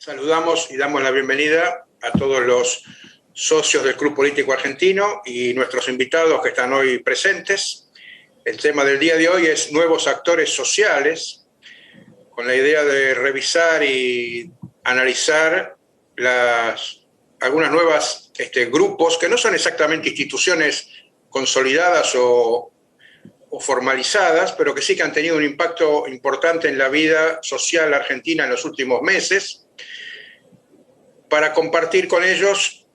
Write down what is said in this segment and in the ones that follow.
Saludamos y damos la bienvenida a todos los socios del Club Político Argentino y nuestros invitados que están hoy presentes. El tema del día de hoy es nuevos actores sociales, con la idea de revisar y analizar algunas nuevas grupos que no son exactamente instituciones consolidadas o formalizadas, pero que sí que han tenido un impacto importante en la vida social argentina en los últimos meses, para compartir con ellos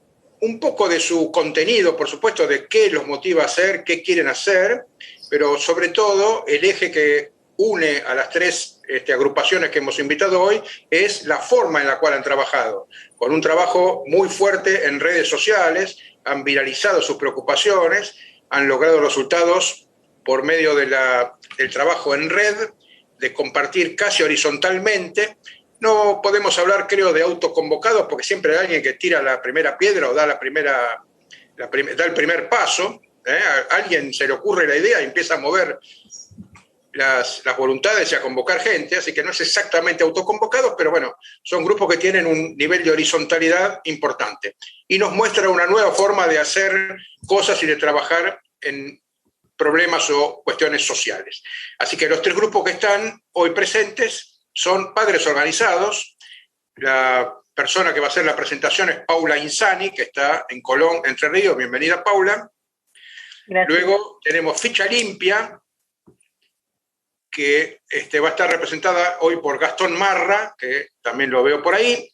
un poco de su contenido, por supuesto, de qué los motiva a hacer, qué quieren hacer, pero sobre todo el eje que une a las tres agrupaciones que hemos invitado hoy es la forma en la cual han trabajado, con un trabajo muy fuerte en redes sociales, han viralizado sus preocupaciones, han logrado resultados por medio del trabajo en red, de compartir casi horizontalmente. No podemos hablar, creo, de autoconvocados, porque siempre hay alguien que tira la primera piedra o da el primer paso. A alguien se le ocurre la idea y empieza a mover las voluntades y a convocar gente, así que no es exactamente autoconvocados, pero bueno, son grupos que tienen un nivel de horizontalidad importante. Y nos muestra una nueva forma de hacer cosas y de trabajar en problemas o cuestiones sociales. Así que los tres grupos que están hoy presentes son Padres Organizados. La persona que va a hacer la presentación es Paula Insani, que está en Colón, Entre Ríos. Bienvenida, Paula. Gracias. Luego tenemos Ficha Limpia, que va a estar representada hoy por Gastón Marra, que también lo veo por ahí.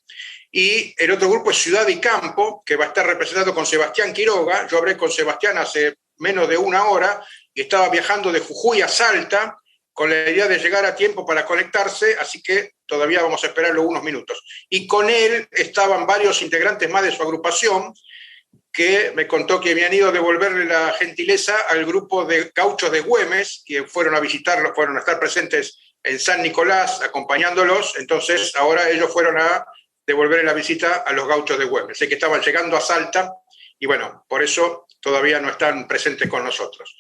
Y el otro grupo es Ciudad y Campo, que va a estar representado con Sebastián Quiroga. Yo hablé con Sebastián hace menos de una hora y estaba viajando de Jujuy a Salta con la idea de llegar a tiempo para conectarse, así que todavía vamos a esperarlo unos minutos. Y con él estaban varios integrantes más de su agrupación, que me contó que habían ido a devolverle la gentileza al grupo de gauchos de Güemes, que fueron a visitarlos, fueron a estar presentes en San Nicolás, acompañándolos. Entonces ahora ellos fueron a devolverle la visita a los gauchos de Güemes. Sé que estaban llegando a Salta, y bueno, por eso todavía no están presentes con nosotros.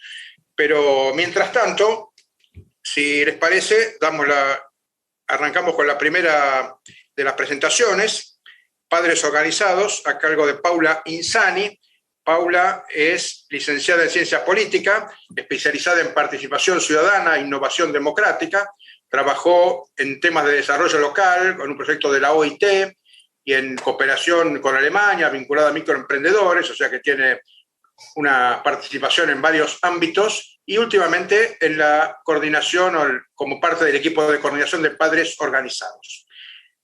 Pero mientras tanto, si les parece, arrancamos con la primera de las presentaciones, Padres Organizados, a cargo de Paula Insani. Paula es licenciada en Ciencia Política, especializada en participación ciudadana e innovación democrática. Trabajó en temas de desarrollo local, con un proyecto de la OIT y en cooperación con Alemania, vinculada a microemprendedores, o sea que tiene una participación en varios ámbitos, y últimamente en la coordinación como parte del equipo de coordinación de Padres Organizados.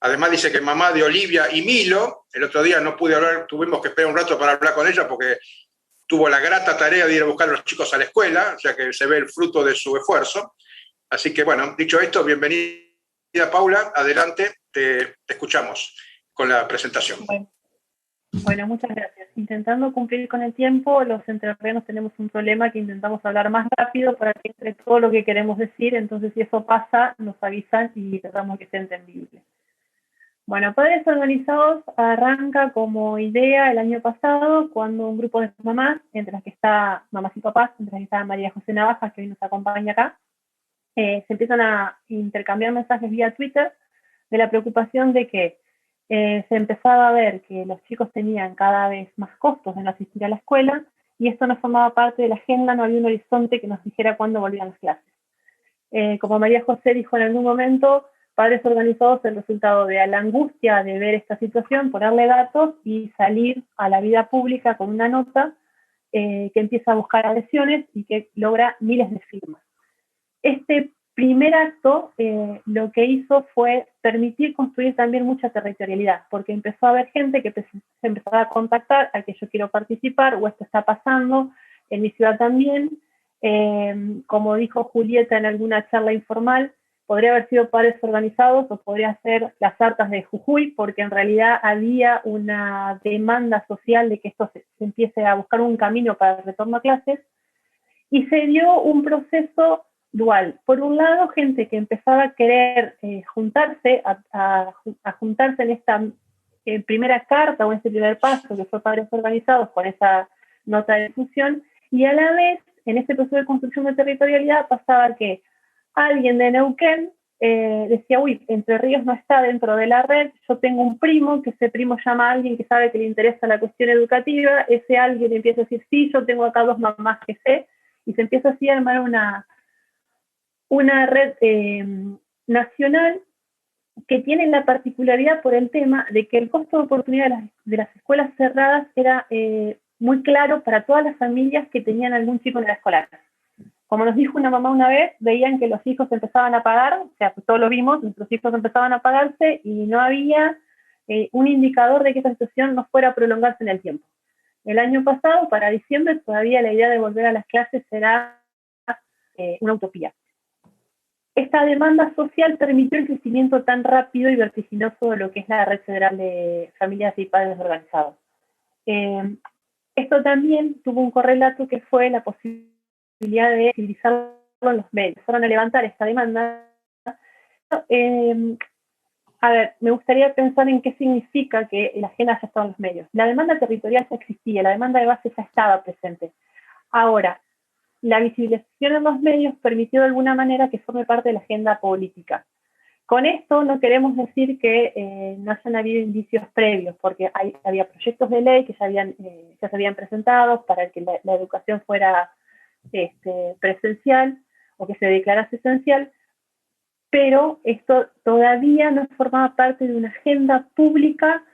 Además dice que mamá de Olivia y Milo. El otro día no pude hablar, tuvimos que esperar un rato para hablar con ella porque tuvo la grata tarea de ir a buscar a los chicos a la escuela, o sea que se ve el fruto de su esfuerzo. Así que bueno, dicho esto, bienvenida Paula, adelante, te escuchamos con la presentación. Bueno, muchas gracias. Intentando cumplir con el tiempo, los entrerrianos tenemos un problema que intentamos hablar más rápido para que entre todo lo que queremos decir, entonces si eso pasa, nos avisan y tratamos que sea entendible. Bueno, Padres Organizados arranca como idea el año pasado cuando un grupo de mamás, entre las que está mamás y papás, entre las que está María José Navajas, que hoy nos acompaña acá, se empiezan a intercambiar mensajes vía Twitter de la preocupación de que se empezaba a ver que los chicos tenían cada vez más costos en asistir a la escuela y esto no formaba parte de la agenda, no había un horizonte que nos dijera cuándo volvían las clases. Como María José dijo en algún momento, Padres Organizados es el resultado de la angustia de ver esta situación, ponerle datos y salir a la vida pública con una nota que empieza a buscar adhesiones y que logra miles de firmas. Este primer acto lo que hizo fue permitir construir también mucha territorialidad, porque empezó a haber gente que se empezaba a contactar, a que yo quiero participar, o esto está pasando, en mi ciudad también. Como dijo Julieta en alguna charla informal, podría haber sido Padres Organizados o podría ser las Artas de Jujuy, porque en realidad había una demanda social de que esto se empiece a buscar un camino para el retorno a clases, y se dio un proceso dual. Por un lado, gente que empezaba a querer juntarse, a juntarse en esta primera carta o en este primer paso que fue Padres Organizados con esa nota de difusión, y a la vez, en este proceso de construcción de territorialidad, pasaba que alguien de Neuquén decía, uy, Entre Ríos no está dentro de la red, yo tengo un primo, que ese primo llama a alguien que sabe que le interesa la cuestión educativa, ese alguien empieza a decir, sí, yo tengo acá 2 mamás que sé, y se empieza así a armar una red nacional que tiene la particularidad por el tema de que el costo de oportunidad de las escuelas cerradas era muy claro para todas las familias que tenían algún chico en la escuela. Como nos dijo una mamá una vez, veían que los hijos empezaban a pagar, o sea, pues todos lo vimos, nuestros hijos empezaban a pagarse y no había un indicador de que esta situación no fuera a prolongarse en el tiempo. El año pasado, para diciembre, todavía la idea de volver a las clases será una utopía. Esta demanda social permitió el crecimiento tan rápido y vertiginoso de lo que es la Red Federal de Familias y Padres Organizados. Esto también tuvo un correlato que fue la posibilidad de visibilizarlo en los medios. Fueron a levantar esta demanda. A ver, me gustaría pensar en qué significa que la agenda haya estado en los medios. La demanda territorial ya existía, la demanda de base ya estaba presente. Ahora, la visibilización en los medios permitió de alguna manera que forme parte de la agenda política. Con esto no queremos decir que no hayan habido indicios previos, porque había proyectos de ley que ya se habían presentado para que la educación fuera presencial o que se declarase esencial, pero esto todavía no formaba parte de una agenda pública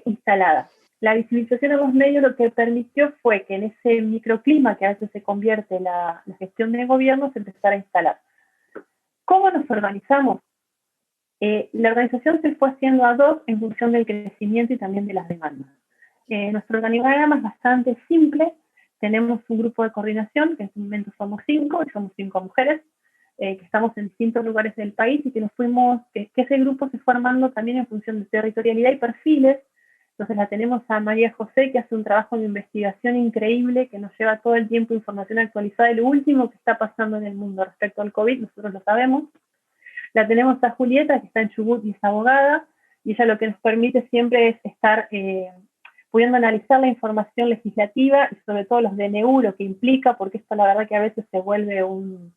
instalada. La visibilización en los medios lo que permitió fue que en ese microclima que a veces se convierte la gestión de gobierno se empezara a instalar. ¿Cómo nos organizamos? La organización se fue haciendo ad hoc en función del crecimiento y también de las demandas. Nuestro organigrama es bastante simple. Tenemos un grupo de coordinación, que en este momento somos 5, y somos 5 mujeres, que estamos en distintos lugares del país y que ese grupo se fue armando también en función de territorialidad y perfiles. Entonces la tenemos a María José, que hace un trabajo de investigación increíble, que nos lleva todo el tiempo información actualizada de lo último que está pasando en el mundo respecto al COVID, nosotros lo sabemos. La tenemos a Julieta, que está en Chubut y es abogada, y ella lo que nos permite siempre es estar pudiendo analizar la información legislativa y sobre todo los DNU, lo que implica, porque esto la verdad que a veces se vuelve un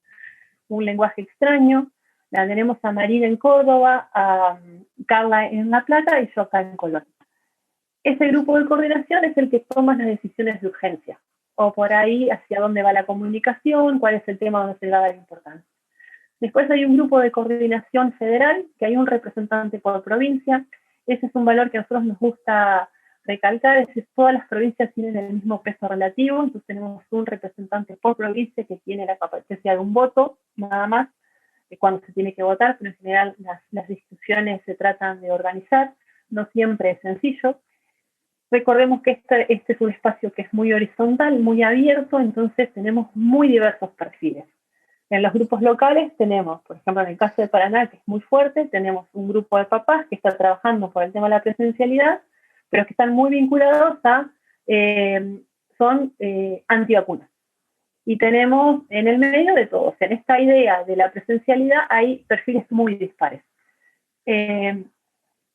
lenguaje extraño. La tenemos a Marina en Córdoba, a Carla en La Plata y yo acá en Colón. Ese grupo de coordinación es el que toma las decisiones de urgencia, o por ahí hacia dónde va la comunicación, cuál es el tema donde se le va a dar importancia. Después hay un grupo de coordinación federal, que hay un representante por provincia. Ese es un valor que a nosotros nos gusta recalcar, es que todas las provincias tienen el mismo peso relativo, entonces tenemos un representante por provincia que tiene la capacidad de un voto, nada más, cuando se tiene que votar, pero en general las discusiones se tratan de organizar, no siempre es sencillo. Recordemos que este es un espacio que es muy horizontal, muy abierto, entonces tenemos muy diversos perfiles. En los grupos locales tenemos, por ejemplo, en el caso de Paraná, que es muy fuerte, tenemos un grupo de papás que está trabajando por el tema de la presencialidad, pero que están muy vinculados son antivacunas. Y tenemos en el medio de todos, en esta idea de la presencialidad hay perfiles muy dispares.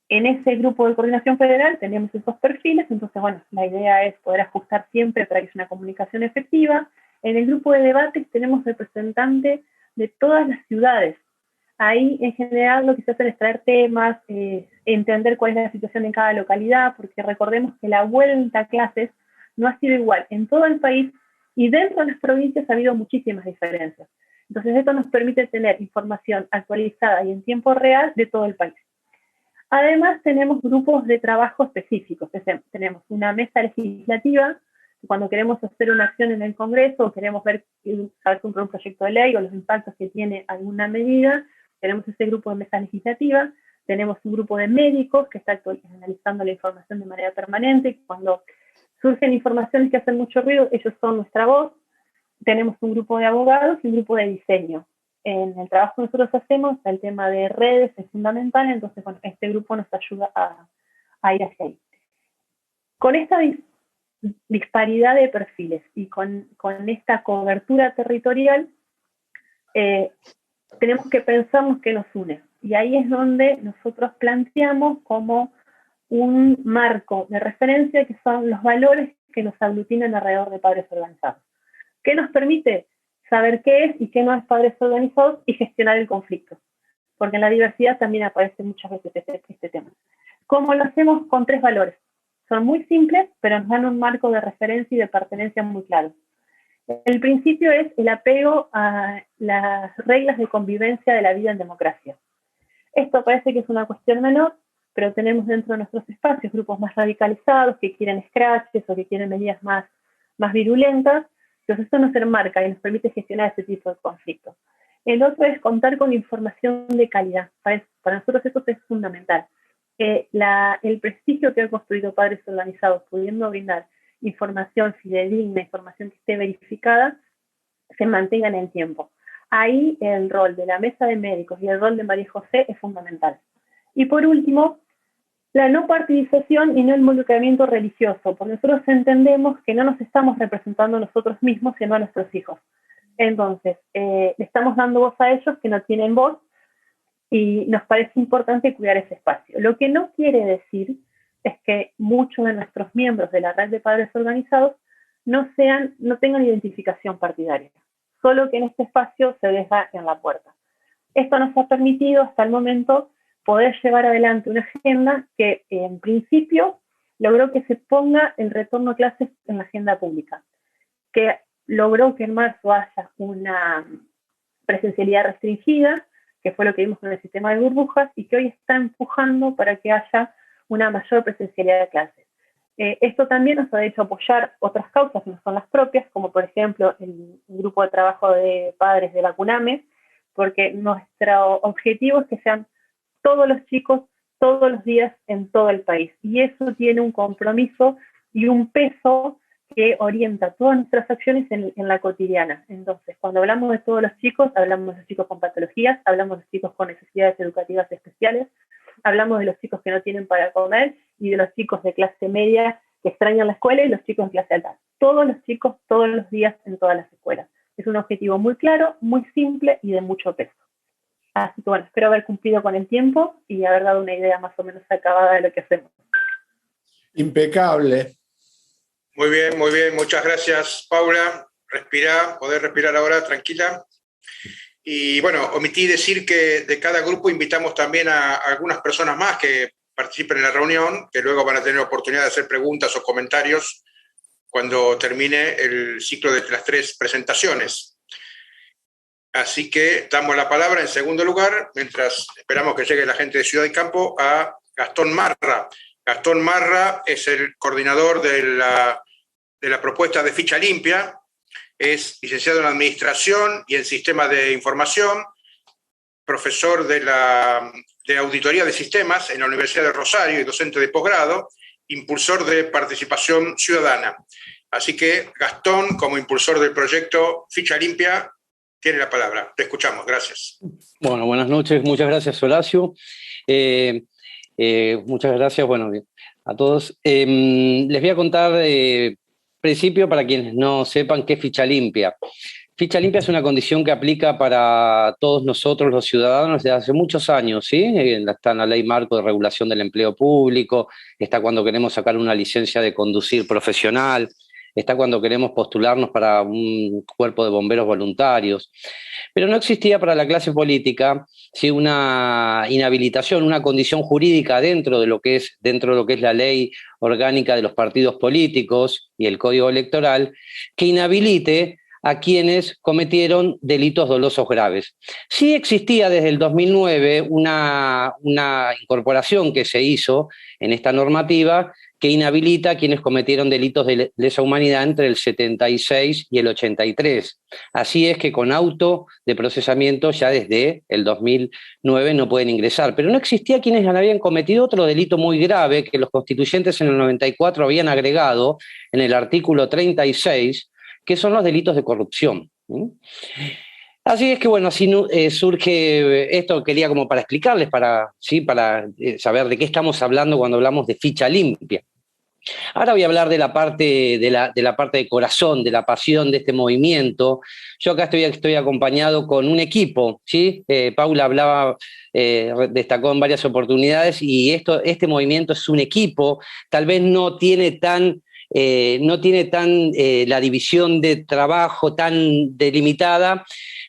En ese grupo de coordinación federal tenemos esos perfiles, entonces, bueno, la idea es poder ajustar siempre para que sea una comunicación efectiva. En el grupo de debates tenemos representantes de todas las ciudades. Ahí, en general, lo que se hace es traer temas, entender cuál es la situación en cada localidad, porque recordemos que la vuelta a clases no ha sido igual en todo el país y dentro de las provincias ha habido muchísimas diferencias. Entonces, esto nos permite tener información actualizada y en tiempo real de todo el país. Además, tenemos grupos de trabajo específicos. Tenemos una mesa legislativa, cuando queremos hacer una acción en el Congreso o queremos saber sobre un proyecto de ley o los impactos que tiene alguna medida, tenemos ese grupo de mesa legislativa. Tenemos un grupo de médicos que está analizando la información de manera permanente. Cuando surgen informaciones que hacen mucho ruido, ellos son nuestra voz. Tenemos un grupo de abogados y un grupo de diseño. En el trabajo que nosotros hacemos, el tema de redes es fundamental, entonces, bueno, este grupo nos ayuda a ir hacia ahí. Con esta disparidad de perfiles y con esta cobertura territorial, tenemos que pensarnos qué nos une. Y ahí es donde nosotros planteamos como un marco de referencia que son los valores que nos aglutinan alrededor de padres organizados. ¿Qué nos permite saber qué es y qué no es padres organizados y gestionar el conflicto? porque en la diversidad también aparece muchas veces este tema. ¿Cómo lo hacemos? Con 3 valores. Son muy simples, pero nos dan un marco de referencia y de pertenencia muy claro. El principio es el apego a las reglas de convivencia de la vida en democracia. Esto parece que es una cuestión menor, pero tenemos dentro de nuestros espacios grupos más radicalizados que quieren scratches o que quieren medidas más virulentas. Entonces esto nos enmarca y nos permite gestionar este tipo de conflictos. El otro es contar con información de calidad. Para nosotros esto es fundamental. El prestigio que han construido Padres Organizados, pudiendo brindar información fidedigna, información que esté verificada, se mantenga en el tiempo. Ahí el rol de la mesa de médicos y el rol de María José es fundamental. Y por último, la no partidización y no involucramiento religioso, porque nosotros entendemos que no nos estamos representando a nosotros mismos, sino a nuestros hijos. Entonces, le estamos dando voz a ellos que no tienen voz y nos parece importante cuidar ese espacio. Lo que no quiere decir es que muchos de nuestros miembros de la red de padres organizados no tengan identificación partidaria, solo que en este espacio se deja en la puerta. Esto nos ha permitido hasta el momento poder llevar adelante una agenda que en principio logró que se ponga el retorno a clases en la agenda pública, que logró que en marzo haya una presencialidad restringida, que fue lo que vimos con el sistema de burbujas, y que hoy está empujando para que haya una mayor presencialidad de clases. Esto también nos ha hecho apoyar otras causas que no son las propias, como por ejemplo el grupo de trabajo de padres de la CUNAME, porque nuestro objetivo es que sean todos los chicos, todos los días en todo el país. Y eso tiene un compromiso y un peso que orienta todas nuestras acciones en la cotidiana. Entonces, cuando hablamos de todos los chicos, hablamos de los chicos con patologías, hablamos de los chicos con necesidades educativas especiales, hablamos de los chicos que no tienen para comer y de los chicos de clase media que extrañan la escuela y los chicos de clase alta. Todos los chicos, todos los días en todas las escuelas. Es un objetivo muy claro, muy simple y de mucho peso. Así que bueno, espero haber cumplido con el tiempo y haber dado una idea más o menos acabada de lo que hacemos. Impecable. Muy bien, muchas gracias, Paula. Poder respirar ahora tranquila. Y bueno, omití decir que de cada grupo invitamos también a algunas personas más que participen en la reunión, que luego van a tener oportunidad de hacer preguntas o comentarios cuando termine el ciclo de las 3 presentaciones. Así que damos la palabra en segundo lugar, mientras esperamos que llegue la gente de Ciudad y Campo, a Gastón Marra. Gastón Marra es el coordinador de la propuesta de Ficha Limpia, es licenciado en Administración y en Sistemas de Información, profesor de Auditoría de Sistemas en la Universidad de Rosario y docente de posgrado, impulsor de Participación Ciudadana. Así que Gastón, como impulsor del proyecto Ficha Limpia, tiene la palabra. Te escuchamos. Gracias. Bueno, buenas noches. Muchas gracias, Horacio. Muchas gracias, bueno, a todos. Les voy a contar, principio, para quienes no sepan, qué es Ficha Limpia. Ficha Limpia es una condición que aplica para todos nosotros, los ciudadanos, desde hace muchos años, ¿sí? Está en la Ley Marco de Regulación del Empleo Público, está cuando queremos sacar una licencia de conducir profesional, está cuando queremos postularnos para un cuerpo de bomberos voluntarios. Pero no existía para la clase política, ¿sí?, una inhabilitación, una condición jurídica dentro de lo que es la ley orgánica de los partidos políticos y el Código Electoral, que inhabilite a quienes cometieron delitos dolosos graves. Sí existía desde el 2009 una incorporación que se hizo en esta normativa que inhabilita a quienes cometieron delitos de lesa humanidad entre el 76 y el 83. Así es que con auto de procesamiento ya desde el 2009 no pueden ingresar. Pero no existía quienes habían cometido otro delito muy grave que los constituyentes en el 94 habían agregado en el artículo 36, que son los delitos de corrupción. Así es que, bueno, así surge esto, quería como para explicarles, para saber de qué estamos hablando cuando hablamos de Ficha Limpia. Ahora voy a hablar de la parte de corazón, de la pasión de este movimiento. Yo acá estoy acompañado con un equipo, ¿sí? Paula hablaba, destacó en varias oportunidades, y este movimiento es un equipo, tal vez no tiene tan la división de trabajo tan delimitada,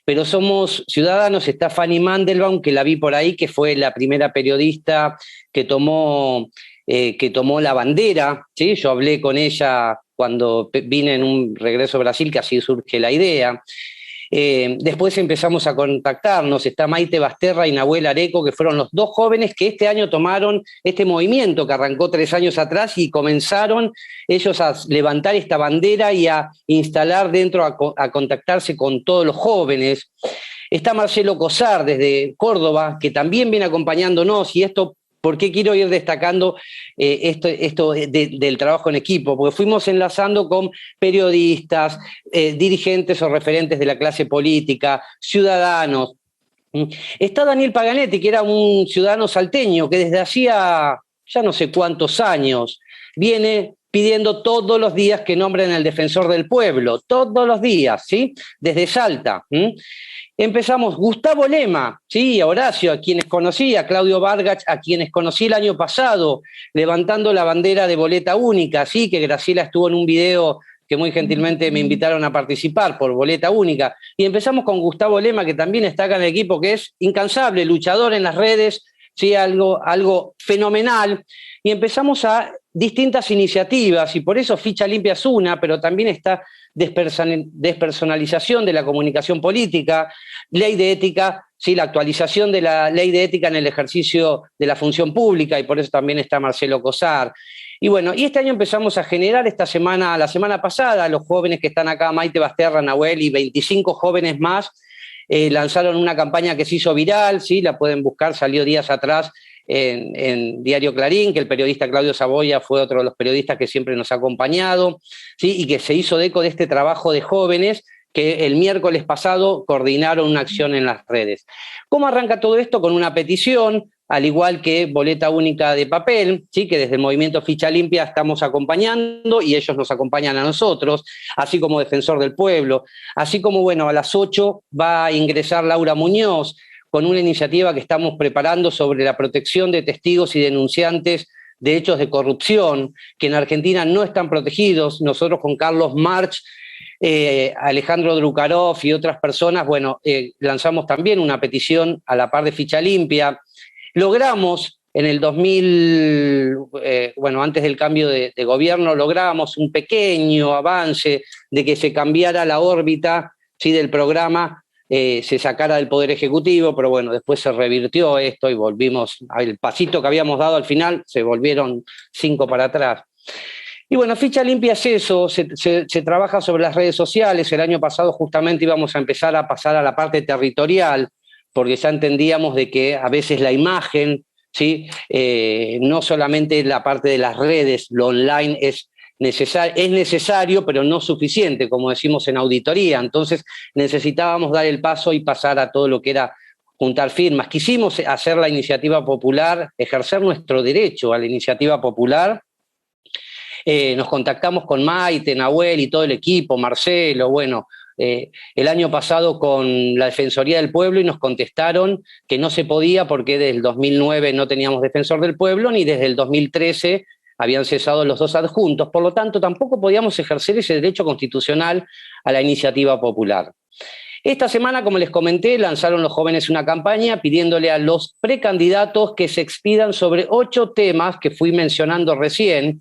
pero somos ciudadanos. Está Fanny Mandelbaum, que la vi por ahí, que fue la primera periodista que tomó la bandera, ¿sí? Yo hablé con ella cuando vine en un regreso a Brasil, que así surge la idea. Después empezamos a contactarnos, está Maite Basterra y Nahuel Areco, que fueron los dos jóvenes que este año tomaron este movimiento que arrancó 3 años atrás y comenzaron ellos a levantar esta bandera y a instalar dentro, a contactarse con todos los jóvenes. Está Marcelo Cosar desde Córdoba, que también viene acompañándonos, y esto, ¿por qué quiero ir destacando esto del trabajo en equipo? Porque fuimos enlazando con periodistas, dirigentes o referentes de la clase política, ciudadanos. Está Daniel Paganetti, que era un ciudadano salteño que desde hacía ya no sé cuántos años viene pidiendo todos los días que nombren al defensor del pueblo, todos los días, ¿sí? Desde Salta. Empezamos Gustavo Lema, ¿sí? A Horacio, a quienes conocí, a Claudio Vargas, a quienes conocí el año pasado, levantando la bandera de boleta única, ¿sí? Que Graciela estuvo en un video que muy gentilmente me invitaron a participar por boleta única. Y empezamos con Gustavo Lema, que también está acá en el equipo, que es incansable, luchador en las redes, ¿sí? Algo fenomenal. Y empezamos a distintas iniciativas, y por eso Ficha Limpia es una, pero también está despersonalización de la comunicación política, ley de ética, ¿sí? La actualización de la ley de ética en el ejercicio de la función pública, y por eso también está Marcelo Cosar. Y bueno, y este año empezamos a generar la semana pasada, los jóvenes que están acá, Maite Basterra, Nahuel y 25 jóvenes más, lanzaron una campaña que se hizo viral, ¿sí? La pueden buscar, salió días atrás en Diario Clarín, que el periodista Claudio Saboya fue otro de los periodistas que siempre nos ha acompañado, ¿sí? Y que se hizo eco de este trabajo de jóvenes que el miércoles pasado coordinaron una acción en las redes. ¿Cómo arranca todo esto? Con una petición, al igual que boleta única de papel, ¿sí? Que desde el movimiento Ficha Limpia estamos acompañando y ellos nos acompañan a nosotros, así como Defensor del Pueblo, así como, bueno, a las 8 va a ingresar Laura Muñoz con una iniciativa que estamos preparando sobre la protección de testigos y denunciantes de hechos de corrupción, que en Argentina no están protegidos. Nosotros con Carlos March, Alejandro Drukarov y otras personas, bueno, lanzamos también una petición a la par de Ficha Limpia. Logramos en el 2000, antes del cambio de gobierno, logramos un pequeño avance de que se cambiara la órbita, ¿sí? Del programa, se sacara del Poder Ejecutivo, pero bueno, después se revirtió esto y volvimos al pasito que habíamos dado al final, se volvieron 5 para atrás. Y bueno, Ficha Limpia es eso, se trabaja sobre las redes sociales. El año pasado justamente íbamos a empezar a pasar a la parte territorial, porque ya entendíamos de que a veces la imagen, ¿sí? No solamente la parte de las redes, lo online es necesario, pero no suficiente, como decimos en auditoría. Entonces necesitábamos dar el paso y pasar a todo lo que era juntar firmas. Quisimos hacer la iniciativa popular, ejercer nuestro derecho a la iniciativa popular. Nos contactamos con Maite, Nahuel y todo el equipo, Marcelo, bueno, el año pasado con la Defensoría del Pueblo, y nos contestaron que no se podía porque desde el 2009 no teníamos Defensor del Pueblo, ni desde el 2013 habían cesado los 2 adjuntos, por lo tanto tampoco podíamos ejercer ese derecho constitucional a la iniciativa popular. Esta semana, como les comenté, lanzaron los jóvenes una campaña pidiéndole a los precandidatos que se expidan sobre 8 temas que fui mencionando recién,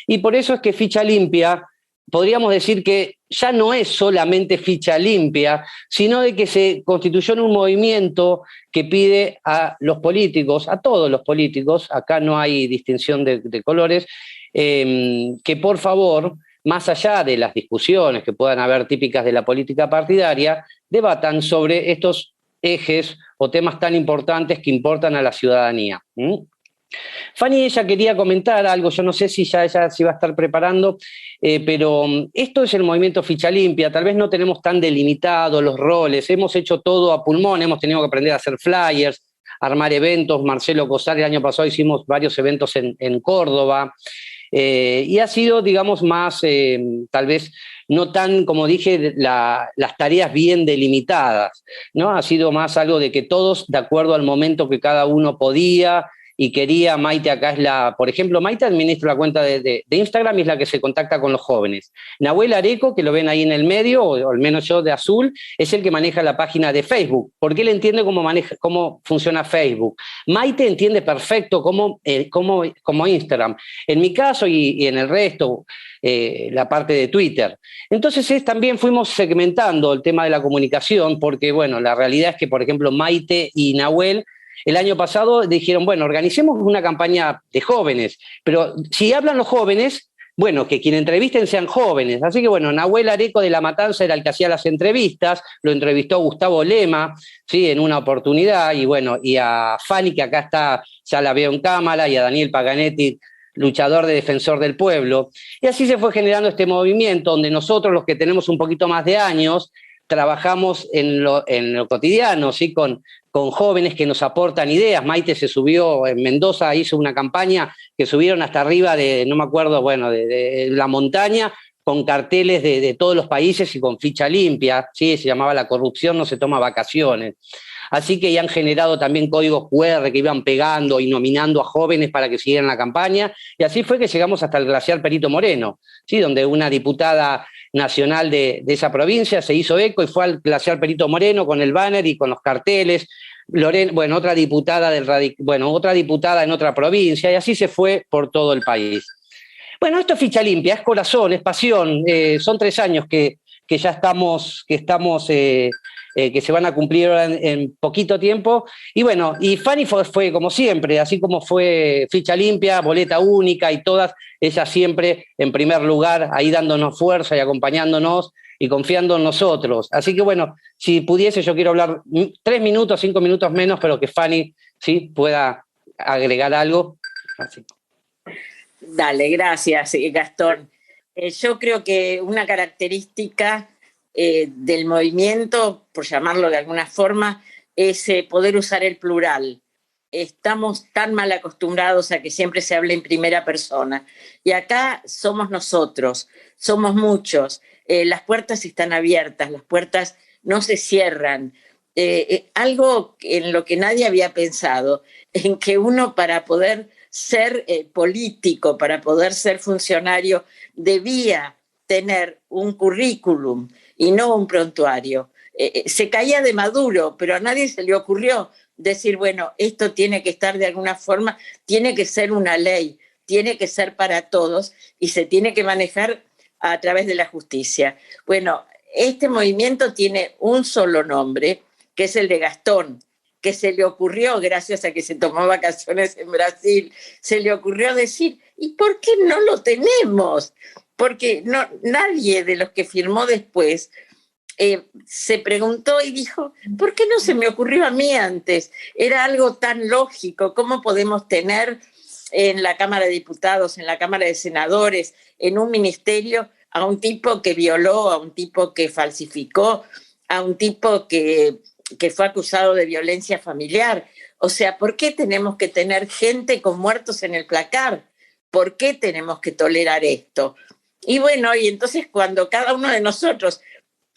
y por eso es que Ficha Limpia, podríamos decir que ya no es solamente Ficha Limpia, sino de que se constituyó en un movimiento que pide a los políticos, a todos los políticos, acá no hay distinción de colores, que por favor, más allá de las discusiones que puedan haber típicas de la política partidaria, debatan sobre estos ejes o temas tan importantes que importan a la ciudadanía. Fanny, ella quería comentar algo, yo no sé si ya ella se iba a estar preparando, pero esto es el movimiento Ficha Limpia, tal vez no tenemos tan delimitados los roles, hemos hecho todo a pulmón, hemos tenido que aprender a hacer flyers, armar eventos. Marcelo Cosar, el año pasado hicimos varios eventos en Córdoba, y ha sido, digamos, más, tal vez no tan, como dije, las tareas bien delimitadas, ¿no? Ha sido más algo de que todos, de acuerdo al momento que cada uno podía, y quería, Maite acá es por ejemplo, Maite administra la cuenta de Instagram y es la que se contacta con los jóvenes. Nahuel Areco, que lo ven ahí en el medio, o al menos yo de azul, es el que maneja la página de Facebook, porque él entiende cómo funciona Facebook. Maite entiende perfecto cómo Instagram. En mi caso y en el resto, la parte de Twitter. Entonces también fuimos segmentando el tema de la comunicación, porque bueno, la realidad es que, por ejemplo, Maite y Nahuel el año pasado dijeron, bueno, organicemos una campaña de jóvenes, pero si hablan los jóvenes, bueno, que quien entrevisten sean jóvenes. Así que bueno, Nahuel Areco de La Matanza era el que hacía las entrevistas, lo entrevistó Gustavo Lema, ¿sí? En una oportunidad, y bueno, y a Fanny, que acá está, ya la veo en cámara, y a Daniel Paganetti, luchador de Defensor del Pueblo. Y así se fue generando este movimiento, donde nosotros, los que tenemos un poquito más de años, trabajamos en lo cotidiano, ¿sí? Con jóvenes que nos aportan ideas. Maite se subió en Mendoza, hizo una campaña que subieron hasta arriba no me acuerdo, bueno, de la montaña, con carteles de todos los países y con ficha limpia, ¿sí? Se llamaba La corrupción no se toma vacaciones. Así que ya han generado también códigos QR que iban pegando y nominando a jóvenes para que siguieran la campaña, y así fue que llegamos hasta el glaciar Perito Moreno, ¿sí? Donde una diputada nacional de esa provincia se hizo eco y fue al glaciar Perito Moreno con el banner y con los carteles. Bueno, otra diputada en otra provincia, y así se fue por todo el país. Bueno, esto es ficha limpia, es corazón, es pasión. Son 3 años que ya estamos que se van a cumplir ahora en poquito tiempo. Y bueno, y Fanny fue como siempre, así como fue ficha limpia, boleta única y todas, ella siempre en primer lugar, ahí dándonos fuerza y acompañándonos y confiando en nosotros. Así que bueno, si pudiese, yo quiero hablar 3 minutos, 5 minutos menos, pero que Fanny, ¿sí?, pueda agregar algo. Así. Dale, gracias, Gastón. Yo creo que una característica del movimiento, por llamarlo de alguna forma, es poder usar el plural. Estamos tan mal acostumbrados a que siempre se hable en primera persona. Y acá somos nosotros, somos muchos. Las puertas están abiertas, las puertas no se cierran. Algo en lo que nadie había pensado, en que uno para poder ser político, para poder ser funcionario, debía tener un currículum y no un prontuario. Se caía de Maduro, pero a nadie se le ocurrió decir, bueno, esto tiene que estar de alguna forma, tiene que ser una ley, tiene que ser para todos y se tiene que manejar a través de la justicia. Bueno, este movimiento tiene un solo nombre, que es el de Gastón, que se le ocurrió, gracias a que se tomó vacaciones en Brasil, se le ocurrió decir, ¿y por qué no lo tenemos? Porque nadie de los que firmó después se preguntó y dijo, ¿por qué no se me ocurrió a mí antes? Era algo tan lógico. ¿Cómo podemos tener en la Cámara de Diputados, en la Cámara de Senadores, en un ministerio, a un tipo que violó, a un tipo que falsificó, a un tipo que fue acusado de violencia familiar? O sea, ¿por qué tenemos que tener gente con muertos en el placar? ¿Por qué tenemos que tolerar esto? Y bueno, y entonces cuando cada uno de nosotros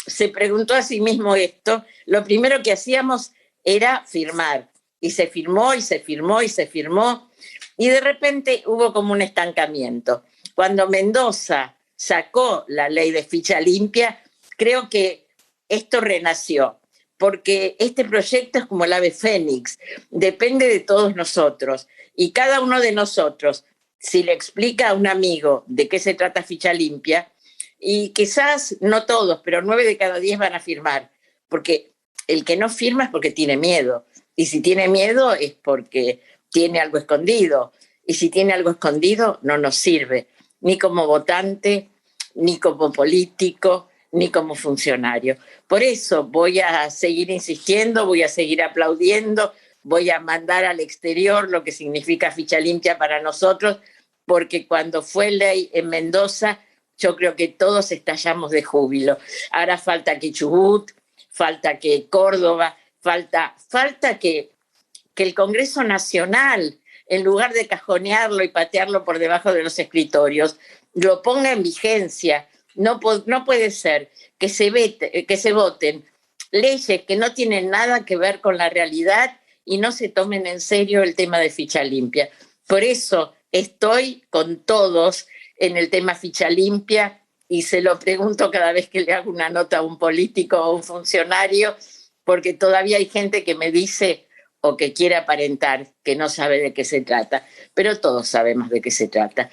se preguntó a sí mismo esto, lo primero que hacíamos era firmar. Y se firmó, y se firmó, y se firmó. Y de repente hubo como un estancamiento. Cuando Mendoza sacó la ley de ficha limpia, creo que esto renació. Porque este proyecto es como el ave fénix, depende de todos nosotros. Y cada uno de nosotros, si le explica a un amigo de qué se trata ficha limpia, y quizás no todos, pero 9 de cada 10 van a firmar, porque el que no firma es porque tiene miedo, y si tiene miedo es porque tiene algo escondido, y si tiene algo escondido no nos sirve, ni como votante, ni como político, ni como funcionario. Por eso voy a seguir insistiendo, voy a seguir aplaudiendo, voy a mandar al exterior lo que significa ficha limpia para nosotros, porque cuando fue ley en Mendoza, yo creo que todos estallamos de júbilo. Ahora falta que Chubut, falta que Córdoba, falta que el Congreso Nacional, en lugar de cajonearlo y patearlo por debajo de los escritorios, lo ponga en vigencia. No puede ser que se voten leyes que no tienen nada que ver con la realidad y no se tomen en serio el tema de ficha limpia. Por eso estoy con todos en el tema ficha limpia y se lo pregunto cada vez que le hago una nota a un político o a un funcionario, porque todavía hay gente que me dice o que quiere aparentar que no sabe de qué se trata, pero todos sabemos de qué se trata.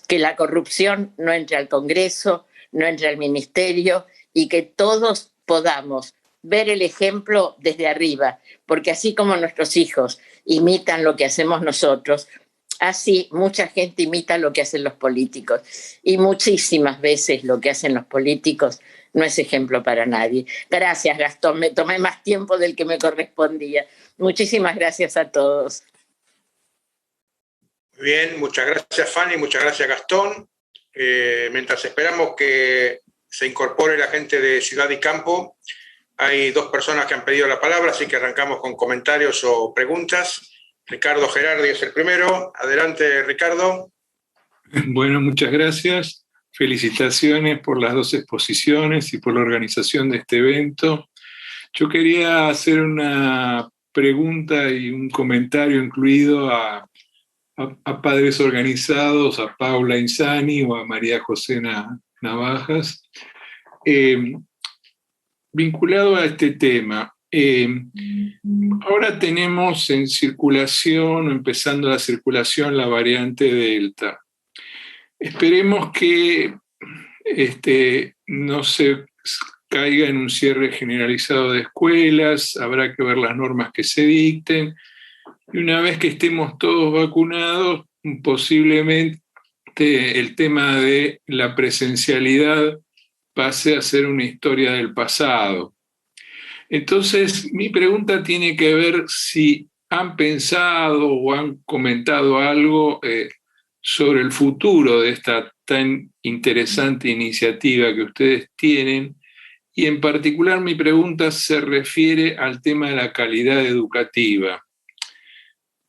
Que la corrupción no entre al Congreso, no entre al Ministerio y que todos podamos ver el ejemplo desde arriba, porque así como nuestros hijos imitan lo que hacemos nosotros, así mucha gente imita lo que hacen los políticos y muchísimas veces lo que hacen los políticos no es ejemplo para nadie. Gracias, Gastón, me tomé más tiempo del que me correspondía. Muchísimas gracias a todos. Bien, muchas gracias Fanny, muchas gracias Gastón. Mientras esperamos que se incorpore la gente de Ciudad y Campo, hay dos personas que han pedido la palabra, así que arrancamos con comentarios o preguntas. Ricardo Gerardi es el primero. Adelante, Ricardo. Bueno, muchas gracias. Felicitaciones por las dos exposiciones y por la organización de este evento. Yo quería hacer una pregunta y un comentario incluido a padres organizados, a Paula Insani o a María José Navajas, vinculado a este tema. Ahora tenemos en circulación, empezando la circulación, la variante Delta. Esperemos que no se caiga en un cierre generalizado de escuelas, habrá que ver las normas que se dicten, y una vez que estemos todos vacunados, posiblemente el tema de la presencialidad pase a ser una historia del pasado. Entonces, mi pregunta tiene que ver si han pensado o han comentado algo sobre el futuro de esta tan interesante iniciativa que ustedes tienen, y en particular mi pregunta se refiere al tema de la calidad educativa.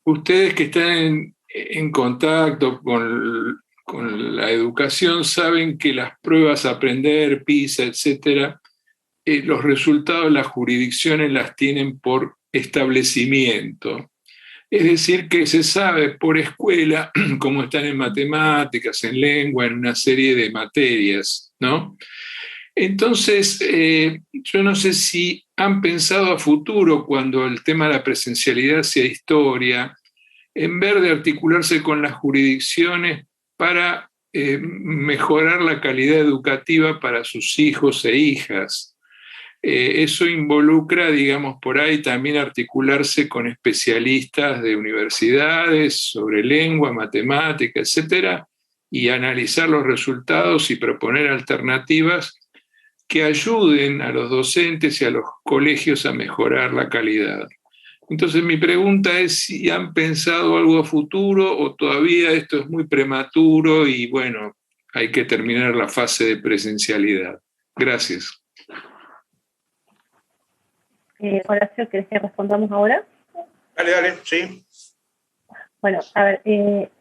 Ustedes que están en contacto con la educación saben que las pruebas a aprender, PISA, etcétera, los resultados las jurisdicciones las tienen por establecimiento. Es decir, que se sabe por escuela cómo están en matemáticas, en lengua, en una serie de materias, ¿no? Entonces, yo no sé si han pensado a futuro, cuando el tema de la presencialidad sea historia, en vez de articularse con las jurisdicciones para mejorar la calidad educativa para sus hijos e hijas. Eso involucra, digamos, por ahí también articularse con especialistas de universidades sobre lengua, matemática, etcétera, y analizar los resultados y proponer alternativas que ayuden a los docentes y a los colegios a mejorar la calidad. Entonces mi pregunta es si han pensado algo a futuro o todavía esto es muy prematuro y bueno, hay que terminar la fase de presencialidad. Gracias. Horacio, ¿querés que respondamos ahora? Dale, sí. Bueno, a ver,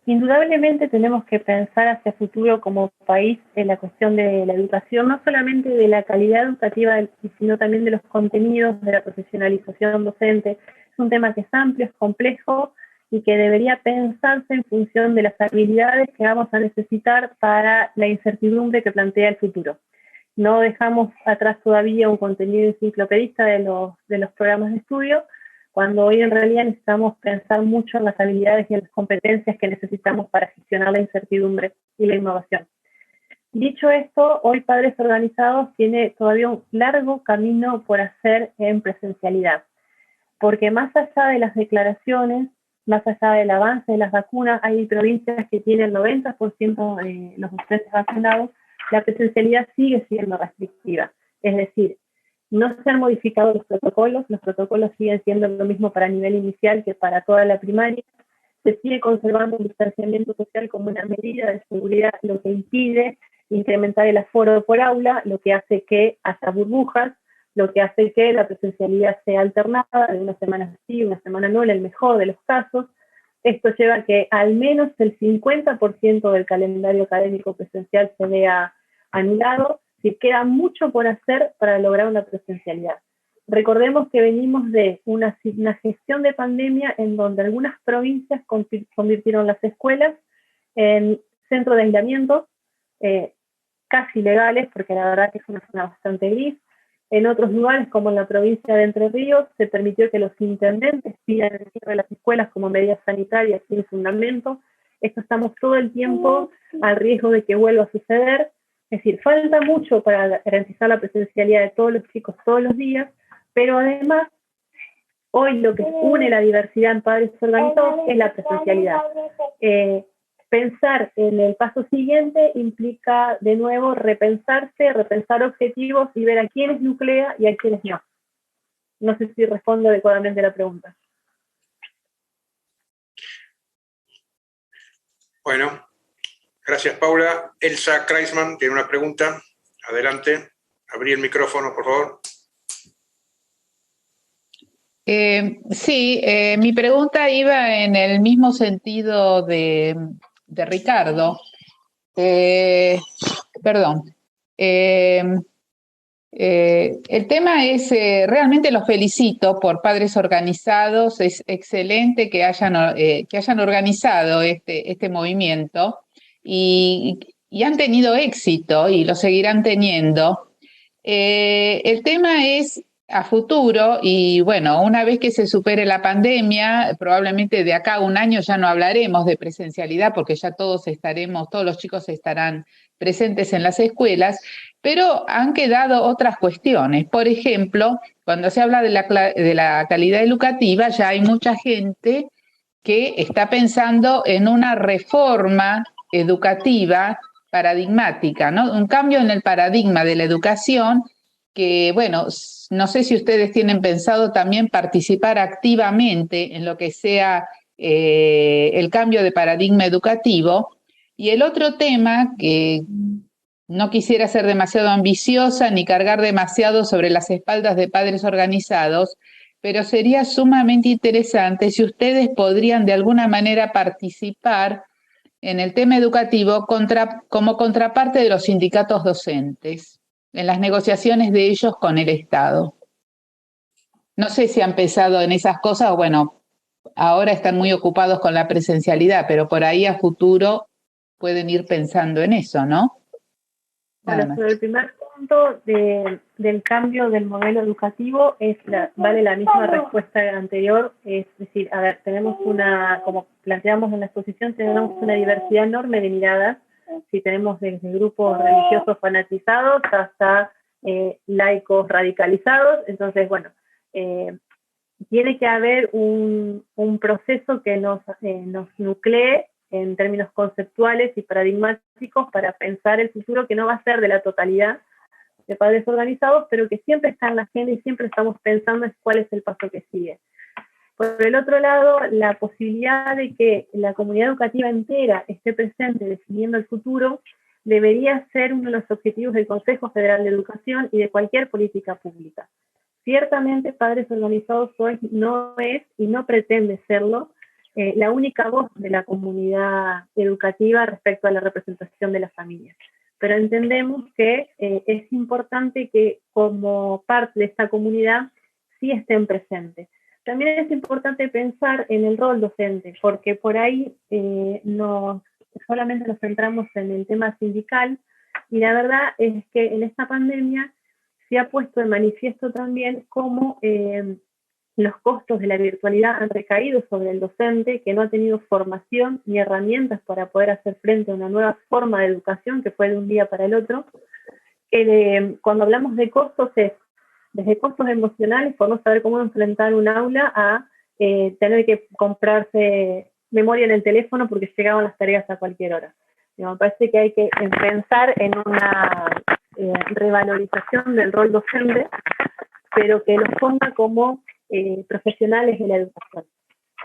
indudablemente tenemos que pensar hacia futuro como país en la cuestión de la educación, no solamente de la calidad educativa, sino también de los contenidos, de la profesionalización docente. Es un tema que es amplio, es complejo y que debería pensarse en función de las habilidades que vamos a necesitar para la incertidumbre que plantea el futuro. No dejamos atrás todavía un contenido enciclopedista de los programas de estudio, cuando hoy en realidad necesitamos pensar mucho en las habilidades y en las competencias que necesitamos para gestionar la incertidumbre y la innovación. Dicho esto, hoy Padres Organizados tiene todavía un largo camino por hacer en presencialidad, porque más allá de las declaraciones, más allá del avance de las vacunas, hay provincias que tienen el 90% de los docentes vacunados, la presencialidad sigue siendo restrictiva. Es decir, no se han modificado los protocolos siguen siendo lo mismo para nivel inicial que para toda la primaria. Se sigue conservando el distanciamiento social como una medida de seguridad, lo que impide incrementar el aforo por aula, lo que hace que haya burbujas, lo que hace que la presencialidad sea alternada, de una semana sí, una semana no, en el mejor de los casos. Esto lleva a que al menos el 50% del calendario académico presencial se vea anulado. Si queda mucho por hacer para lograr una presencialidad. recordemos que venimos de una gestión de pandemia en donde algunas provincias convirtieron las escuelas en centros de aislamiento, casi legales, porque la verdad que es una zona bastante gris. En otros lugares, como en la provincia de Entre Ríos, se permitió que los intendentes pidan el cierre de las escuelas como medida sanitaria sin fundamento. Esto estamos todo el tiempo al riesgo de que vuelva a suceder. Es decir, falta mucho para garantizar la presencialidad de todos los chicos todos los días, pero además, hoy lo que une la diversidad en padres organizados es la presencialidad. Pensar en el paso siguiente implica, de nuevo, repensar objetivos y ver a quiénes nuclea y a quiénes no. No sé si respondo adecuadamente a la pregunta. Bueno, gracias, Paula. Elsa Kreisman tiene una pregunta. Adelante. Abrí el micrófono, por favor. Sí, mi pregunta iba en el mismo sentido de Ricardo. Perdón. El tema es, realmente los felicito por Padres Organizados, es excelente que hayan organizado este movimiento y han tenido éxito y lo seguirán teniendo. El tema es a futuro y bueno, una vez que se supere la pandemia, probablemente de acá a un año ya no hablaremos de presencialidad porque ya todos los chicos estarán presentes en las escuelas, pero han quedado otras cuestiones. Por ejemplo, cuando se habla de la calidad educativa, ya hay mucha gente que está pensando en una reforma educativa paradigmática, ¿no? Un cambio en el paradigma de la educación que, bueno, no sé si ustedes tienen pensado también participar activamente en lo que sea el cambio de paradigma educativo. Y el otro tema, que no quisiera ser demasiado ambiciosa ni cargar demasiado sobre las espaldas de Padres Organizados, pero sería sumamente interesante si ustedes podrían de alguna manera participar en el tema educativo como contraparte de los sindicatos docentes, en las negociaciones de ellos con el Estado. No sé si han pensado en esas cosas o bueno, ahora están muy ocupados con la presencialidad, pero por ahí a futuro pueden ir pensando en eso, ¿no? Bueno, sobre el primer punto del cambio del modelo educativo, vale la misma respuesta anterior, es decir, a ver, tenemos como planteamos en la exposición, tenemos una diversidad enorme de miradas, si tenemos desde grupos religiosos fanatizados hasta laicos radicalizados, entonces, bueno, tiene que haber un proceso que nos nuclee en términos conceptuales y paradigmáticos para pensar el futuro que no va a ser de la totalidad de Padres Organizados, pero que siempre está en la agenda y siempre estamos pensando en cuál es el paso que sigue. Por el otro lado, la posibilidad de que la comunidad educativa entera esté presente definiendo el futuro debería ser uno de los objetivos del Consejo Federal de Educación y de cualquier política pública. Ciertamente, Padres Organizados hoy no es y no pretende serlo la única voz de la comunidad educativa respecto a la representación de las familias. Pero entendemos que es importante que como parte de esta comunidad sí estén presentes. También es importante pensar en el rol docente, porque por ahí solamente nos centramos en el tema sindical, y la verdad es que en esta pandemia se ha puesto de manifiesto también cómo los costos de la virtualidad han recaído sobre el docente, que no ha tenido formación ni herramientas para poder hacer frente a una nueva forma de educación que fue de un día para el otro. Cuando hablamos de costos es desde costos emocionales por no saber cómo enfrentar un aula a tener que comprarse memoria en el teléfono porque llegaban las tareas a cualquier hora. Me parece que hay que pensar en una revalorización del rol docente, pero que los ponga como profesionales de la educación.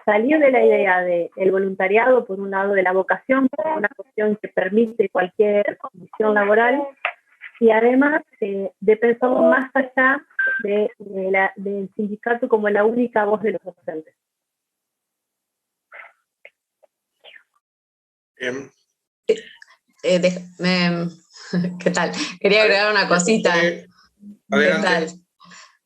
Salir de la idea del voluntariado, por un lado, de la vocación, como una cuestión que permite cualquier condición laboral, y además de pensarlo más allá del sindicato como la única voz de los docentes. ¿Qué tal? Quería agregar una cosita. Adelante.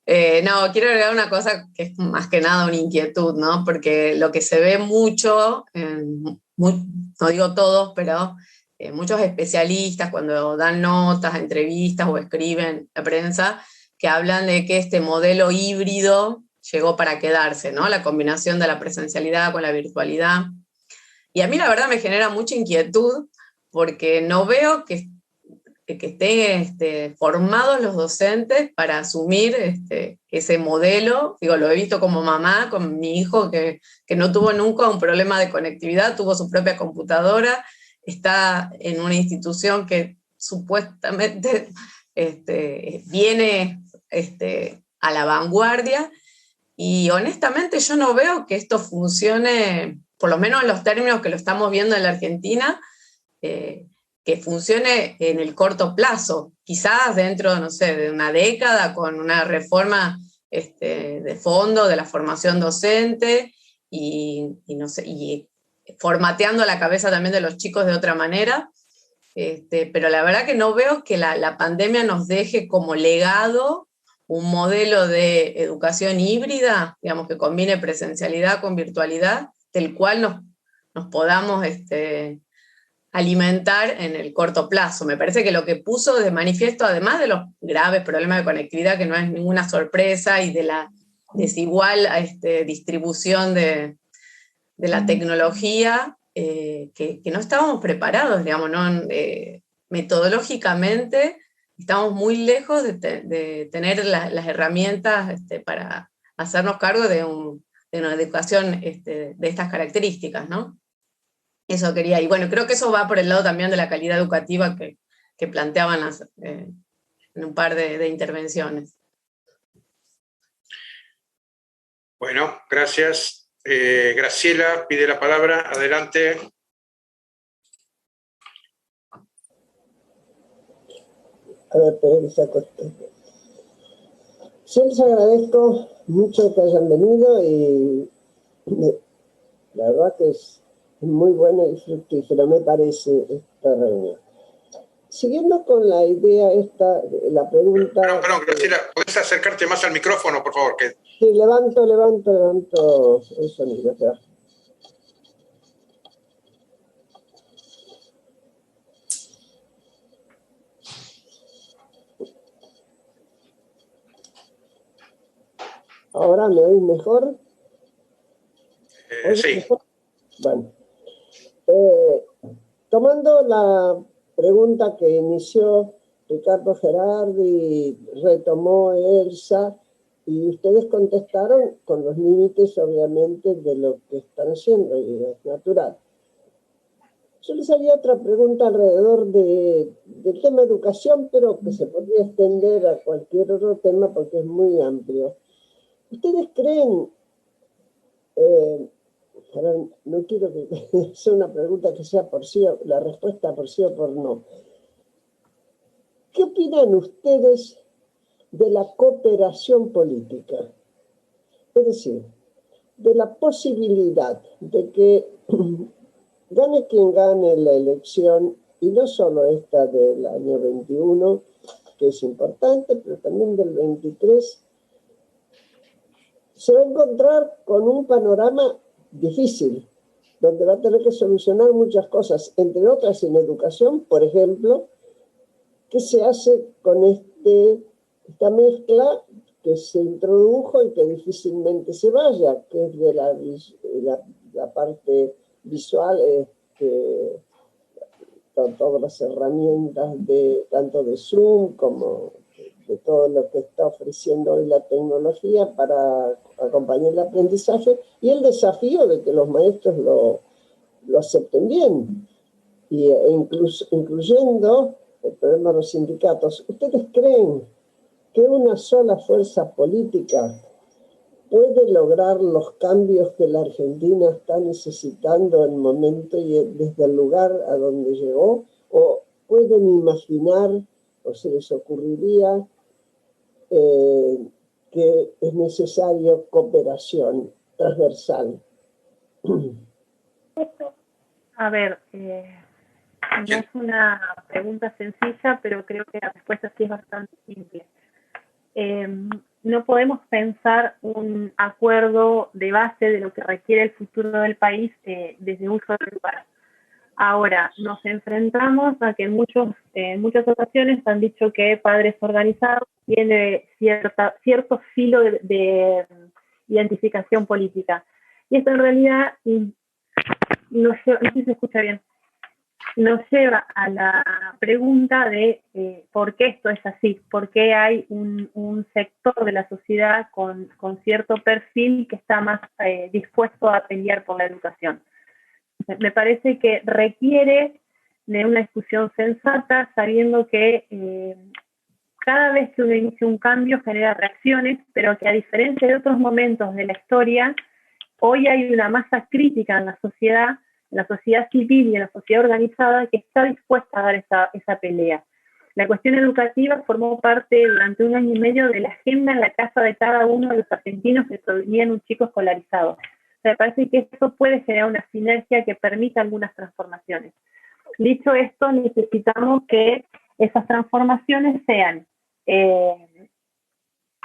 No, quiero agregar una cosa que es más que nada una inquietud, ¿no? Porque lo que se ve mucho, no digo todos, pero muchos especialistas cuando dan notas, entrevistas o escriben a prensa, que hablan de que este modelo híbrido llegó para quedarse, ¿no? La combinación de la presencialidad con la virtualidad. Y a mí la verdad me genera mucha inquietud porque no veo que estén formados los docentes para asumir ese modelo. Digo, lo he visto como mamá, con mi hijo que no tuvo nunca un problema de conectividad, tuvo su propia computadora, está en una institución que supuestamente viene a la vanguardia, y honestamente yo no veo que esto funcione, por lo menos en los términos que lo estamos viendo en la Argentina, que funcione en el corto plazo, quizás dentro, no sé, de una década, con una reforma de fondo de la formación docente no sé, y formateando la cabeza también de los chicos de otra manera, pero la verdad que no veo que la pandemia nos deje como legado un modelo de educación híbrida, digamos, que combine presencialidad con virtualidad, del cual nos podamos alimentar en el corto plazo. Me parece que lo que puso de manifiesto, además de los graves problemas de conectividad, que no es ninguna sorpresa, y de la desigual distribución de la tecnología, que no estábamos preparados, digamos, ¿no? Metodológicamente estamos muy lejos de tener las herramientas para hacernos cargo de una educación de estas características, ¿no? Eso quería, y bueno, creo que eso va por el lado también de la calidad educativa que planteaban en un par de intervenciones. Bueno, gracias. Graciela pide la palabra, adelante. A ver, Teresa Costa. Yo les agradezco mucho que hayan venido y la verdad que es muy buena y fructífera, me parece, esta reunión. Siguiendo con la idea esta, la pregunta... Perdón, Graciela, ¿podés acercarte más al micrófono, por favor? Sí, levanto el sonido, o sea. ¿Ahora me oís mejor? Sí. Mejor? Bueno. Tomando la pregunta que inició Ricardo Gerardi, retomó Elsa, y ustedes contestaron con los límites, obviamente, de lo que están haciendo, y es natural. Yo les haría otra pregunta alrededor del tema educación, pero que se podría extender a cualquier otro tema porque es muy amplio. ¿Ustedes creen, ahora no quiero que sea una pregunta que sea por sí, la respuesta por sí o por no, ¿qué opinan ustedes de la cooperación política? Es decir, de la posibilidad de que gane quien gane la elección, y no solo esta del año 21, que es importante, pero también del 23, se va a encontrar con un panorama difícil, donde va a tener que solucionar muchas cosas, entre otras en educación, por ejemplo. ¿Qué se hace con esta mezcla que se introdujo y que difícilmente se vaya, que es de la parte visual, con todas las herramientas tanto de Zoom como de todo lo que está ofreciendo hoy la tecnología para acompañar el aprendizaje, y el desafío de que los maestros lo acepten bien, incluyendo el problema de los sindicatos. ¿Ustedes creen que una sola fuerza política puede lograr los cambios que la Argentina está necesitando en el momento y desde el lugar a donde llegó? ¿O pueden imaginar, o se les ocurriría, que es necesario cooperación transversal? A ver, no es una pregunta sencilla, pero creo que la respuesta sí es bastante simple. no podemos pensar un acuerdo de base de lo que requiere el futuro del país desde un solo lugar. Ahora, nos enfrentamos a que en muchas ocasiones han dicho que Padres Organizados tiene cierto filo de identificación política. Y esto en realidad, no sé si se escucha bien, nos lleva a la pregunta de por qué esto es así, por qué hay un sector de la sociedad con cierto perfil que está más dispuesto a pelear por la educación. Me parece que requiere de una discusión sensata, sabiendo que cada vez que uno inicia un cambio genera reacciones, pero que a diferencia de otros momentos de la historia, hoy hay una masa crítica en la sociedad civil y en la sociedad organizada que está dispuesta a dar esa pelea. La cuestión educativa formó parte durante 1 año y medio de la agenda en la casa de cada uno de los argentinos que tenían un chico escolarizado. Me parece que eso puede generar una sinergia que permita algunas transformaciones. Dicho esto, necesitamos que esas transformaciones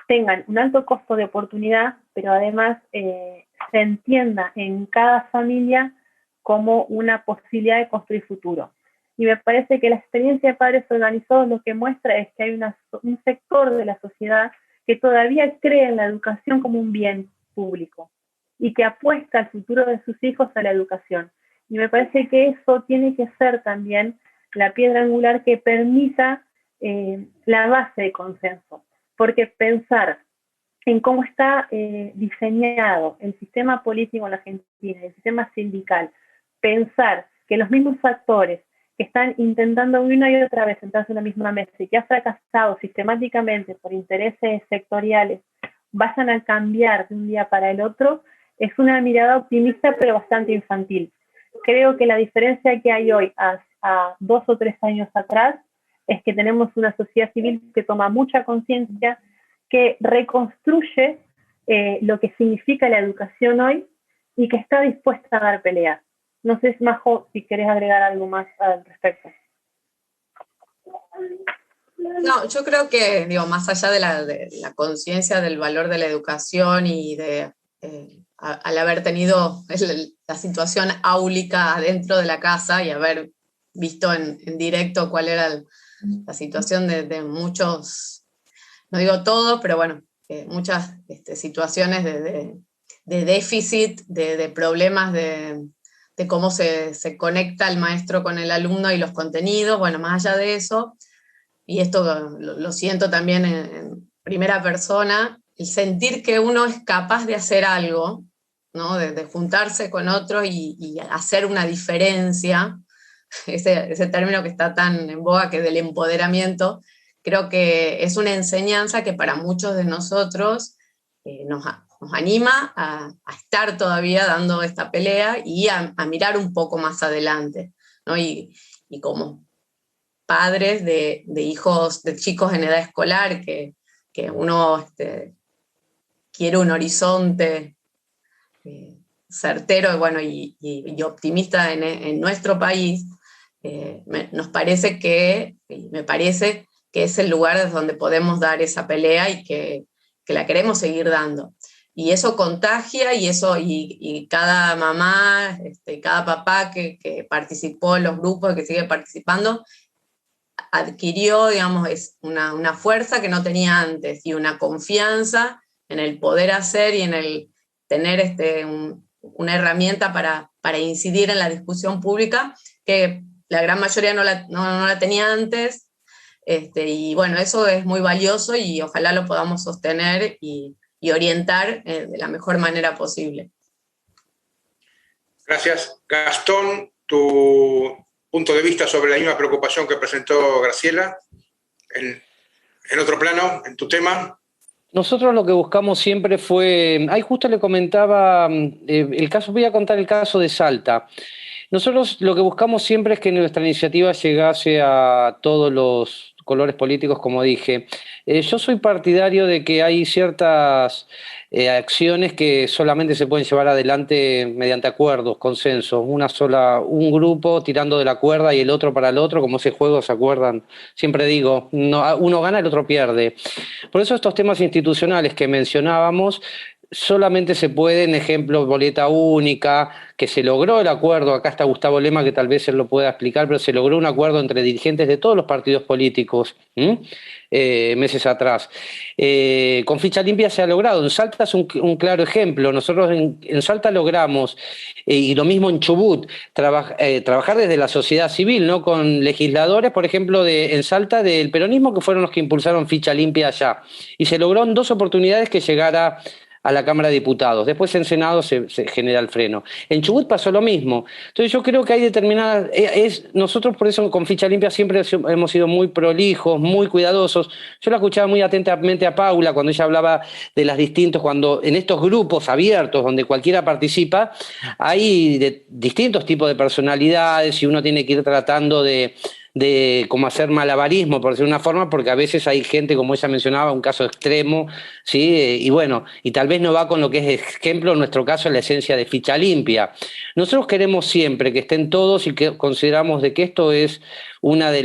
tengan un alto costo de oportunidad, pero además se entienda en cada familia como una posibilidad de construir futuro. Y me parece que la experiencia de Padres Organizados lo que muestra es que hay un sector de la sociedad que todavía cree en la educación como un bien público y que apuesta al futuro de sus hijos a la educación. Y me parece que eso tiene que ser también la piedra angular que permita la base de consenso. Porque pensar en cómo está diseñado el sistema político en la Argentina, el sistema sindical, pensar que los mismos actores que están intentando una y otra vez sentarse en la misma mesa y que han fracasado sistemáticamente por intereses sectoriales, vayan a cambiar de un día para el otro, es una mirada optimista pero bastante infantil. Creo que la diferencia que hay hoy a 2 o 3 años atrás es que tenemos una sociedad civil que toma mucha conciencia, que reconstruye lo que significa la educación hoy y que está dispuesta a dar pelea. No sé, Majo, si querés agregar algo más al respecto. No, yo creo que, más allá de la conciencia del valor de la educación y de al haber tenido la situación áulica adentro de la casa y haber visto en directo cuál era la situación de muchos, no digo todos, pero bueno, muchas situaciones de déficit, de problemas de cómo se conecta el maestro con el alumno y los contenidos, bueno, más allá de eso, y esto lo siento también en primera persona, el sentir que uno es capaz de hacer algo, ¿no? de juntarse con otros y hacer una diferencia, ese término que está tan en boga que del empoderamiento, creo que es una enseñanza que para muchos de nosotros nos anima a estar todavía dando esta pelea y a mirar un poco más adelante, ¿no? Y como padres de hijos, de chicos en edad escolar, que uno quiere un horizonte certero y optimista en nuestro país, me parece que es el lugar desde donde podemos dar esa pelea y que la queremos seguir dando. Y eso contagia y cada mamá, cada papá que participó en los grupos, que sigue participando, adquirió, es una fuerza que no tenía antes y una confianza en el poder hacer y en el tener una herramienta para incidir en la discusión pública que la gran mayoría no la tenía antes. Y bueno, eso es muy valioso y ojalá lo podamos sostener y orientar de la mejor manera posible. Gracias. Gastón, tu punto de vista sobre la misma preocupación que presentó Graciela, en otro plano, en tu tema. Nosotros lo que buscamos siempre fue, ahí justo le comentaba voy a contar el caso de Salta. Nosotros lo que buscamos siempre es que nuestra iniciativa llegase a todos los colores políticos, como dije. Yo soy partidario de que hay ciertas acciones que solamente se pueden llevar adelante mediante acuerdos, consensos, un grupo tirando de la cuerda y el otro para el otro, como ese juego, ¿se acuerdan? Siempre digo, uno gana, el otro pierde. Por eso estos temas institucionales que mencionábamos solamente se pueden, ejemplo, boleta única, que se logró el acuerdo, acá está Gustavo Lema, que tal vez él lo pueda explicar, pero se logró un acuerdo entre dirigentes de todos los partidos políticos meses atrás. Con ficha limpia se ha logrado, en Salta es un claro ejemplo, nosotros en Salta logramos, y lo mismo en Chubut, trabajar desde la sociedad civil, ¿no? Con legisladores, por ejemplo, en Salta del peronismo, que fueron los que impulsaron ficha limpia allá, y se logró en 2 oportunidades que llegara a la Cámara de Diputados. Después en Senado se genera el freno. En Chubut pasó lo mismo. Entonces yo creo que hay determinadas... nosotros por eso con ficha limpia siempre hemos sido muy prolijos, muy cuidadosos. Yo la escuchaba muy atentamente a Paula cuando ella hablaba de las distintos, cuando en estos grupos abiertos donde cualquiera participa, hay distintos tipos de personalidades y uno tiene que ir tratando de cómo hacer malabarismo, por decir una forma, porque a veces hay gente, como ella mencionaba, un caso extremo, ¿sí? Y bueno, y tal vez no va con lo que es ejemplo, en nuestro caso, la esencia de ficha limpia. Nosotros queremos siempre que estén todos y que consideramos de que esto es una de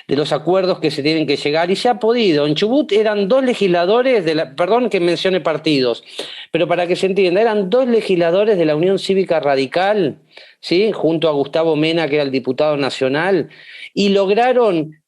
los acuerdos que se tienen que llegar, y se ha podido. En Chubut eran 2 legisladores, perdón que mencione partidos, pero para que se entienda, eran 2 legisladores de la Unión Cívica Radical, ¿sí? Junto a Gustavo Mena, que era el diputado nacional, y lograron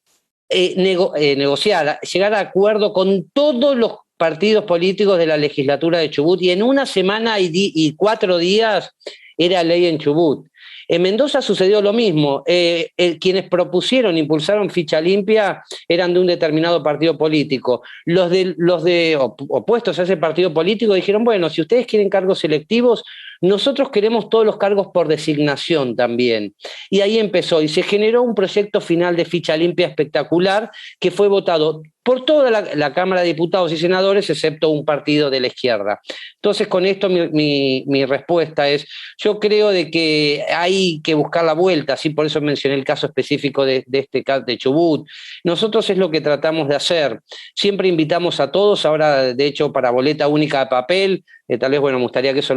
negociar, llegar a acuerdo con todos los partidos políticos de la legislatura de Chubut, y en una semana y 4 días era ley en Chubut. En Mendoza sucedió lo mismo. Quienes propusieron, impulsaron ficha limpia eran de un determinado partido político. Los de opuestos a ese partido político dijeron, bueno, si ustedes quieren cargos selectivos, nosotros queremos todos los cargos por designación también. Y ahí empezó, y se generó un proyecto final de ficha limpia espectacular que fue votado por toda la Cámara de Diputados y Senadores, excepto un partido de la izquierda. Entonces, con esto mi respuesta es, yo creo de que hay que buscar la vuelta, ¿sí? Por eso mencioné el caso específico de este caso de Chubut. Nosotros es lo que tratamos de hacer. Siempre invitamos a todos, ahora de hecho para boleta única de papel, tal vez, bueno, me gustaría que eso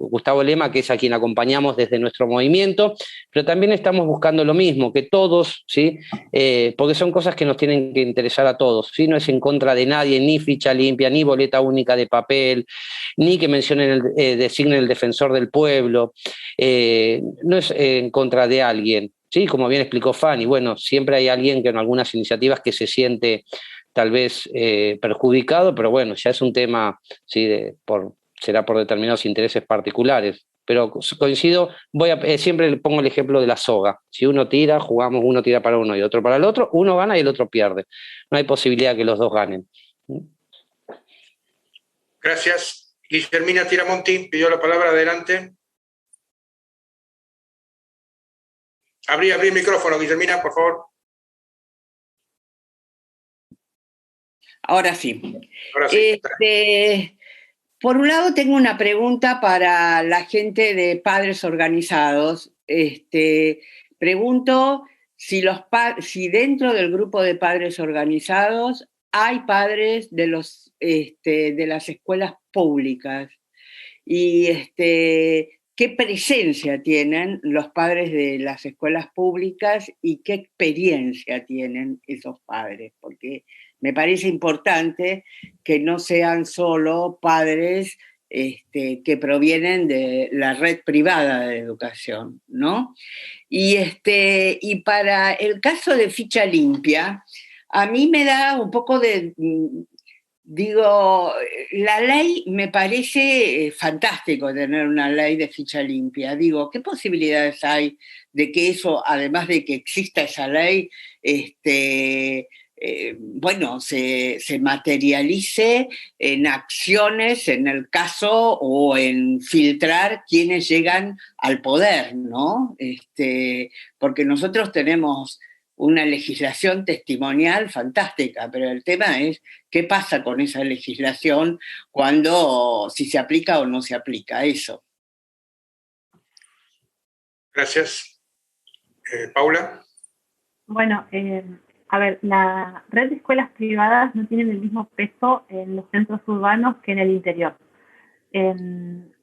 Gustavo Lema, que es a quien acompañamos desde nuestro movimiento, pero también estamos buscando lo mismo, que todos, ¿sí? Porque son cosas que nos tienen que interesar a todos, ¿sí? No es en contra de nadie, ni ficha limpia, ni boleta única de papel, ni que designen el defensor del pueblo, no es en contra de alguien, ¿sí? Como bien explicó Fanny, bueno, siempre hay alguien que en algunas iniciativas que se siente tal vez perjudicado, pero bueno, ya es un tema, ¿sí? Será por determinados intereses particulares. Pero coincido, siempre le pongo el ejemplo de la soga. Si uno tira, jugamos, uno tira para uno y otro para el otro, uno gana y el otro pierde. No hay posibilidad que los dos ganen. Gracias. Guillermina Tiramonti pidió la palabra, adelante. Abrí el micrófono, Guillermina, por favor. Ahora sí. Ahora sí. Por un lado, tengo una pregunta para la gente de padres organizados. Pregunto si dentro del grupo de padres organizados hay padres de las escuelas públicas y qué presencia tienen los padres de las escuelas públicas y qué experiencia tienen esos padres, porque me parece importante que no sean solo padres que provienen de la red privada de educación, ¿no? Y para el caso de ficha limpia, a mí me da un poco de... Digo, la ley me parece fantástico tener una ley de ficha limpia. Digo, ¿qué posibilidades hay de que eso, además de que exista esa ley, se materialice en acciones, en el caso, o en filtrar quienes llegan al poder, ¿no? Porque nosotros tenemos una legislación testimonial fantástica, pero el tema es qué pasa con esa legislación si se aplica o no se aplica eso. Gracias. Paula. Bueno, A ver, la red de escuelas privadas no tienen el mismo peso en los centros urbanos que en el interior. En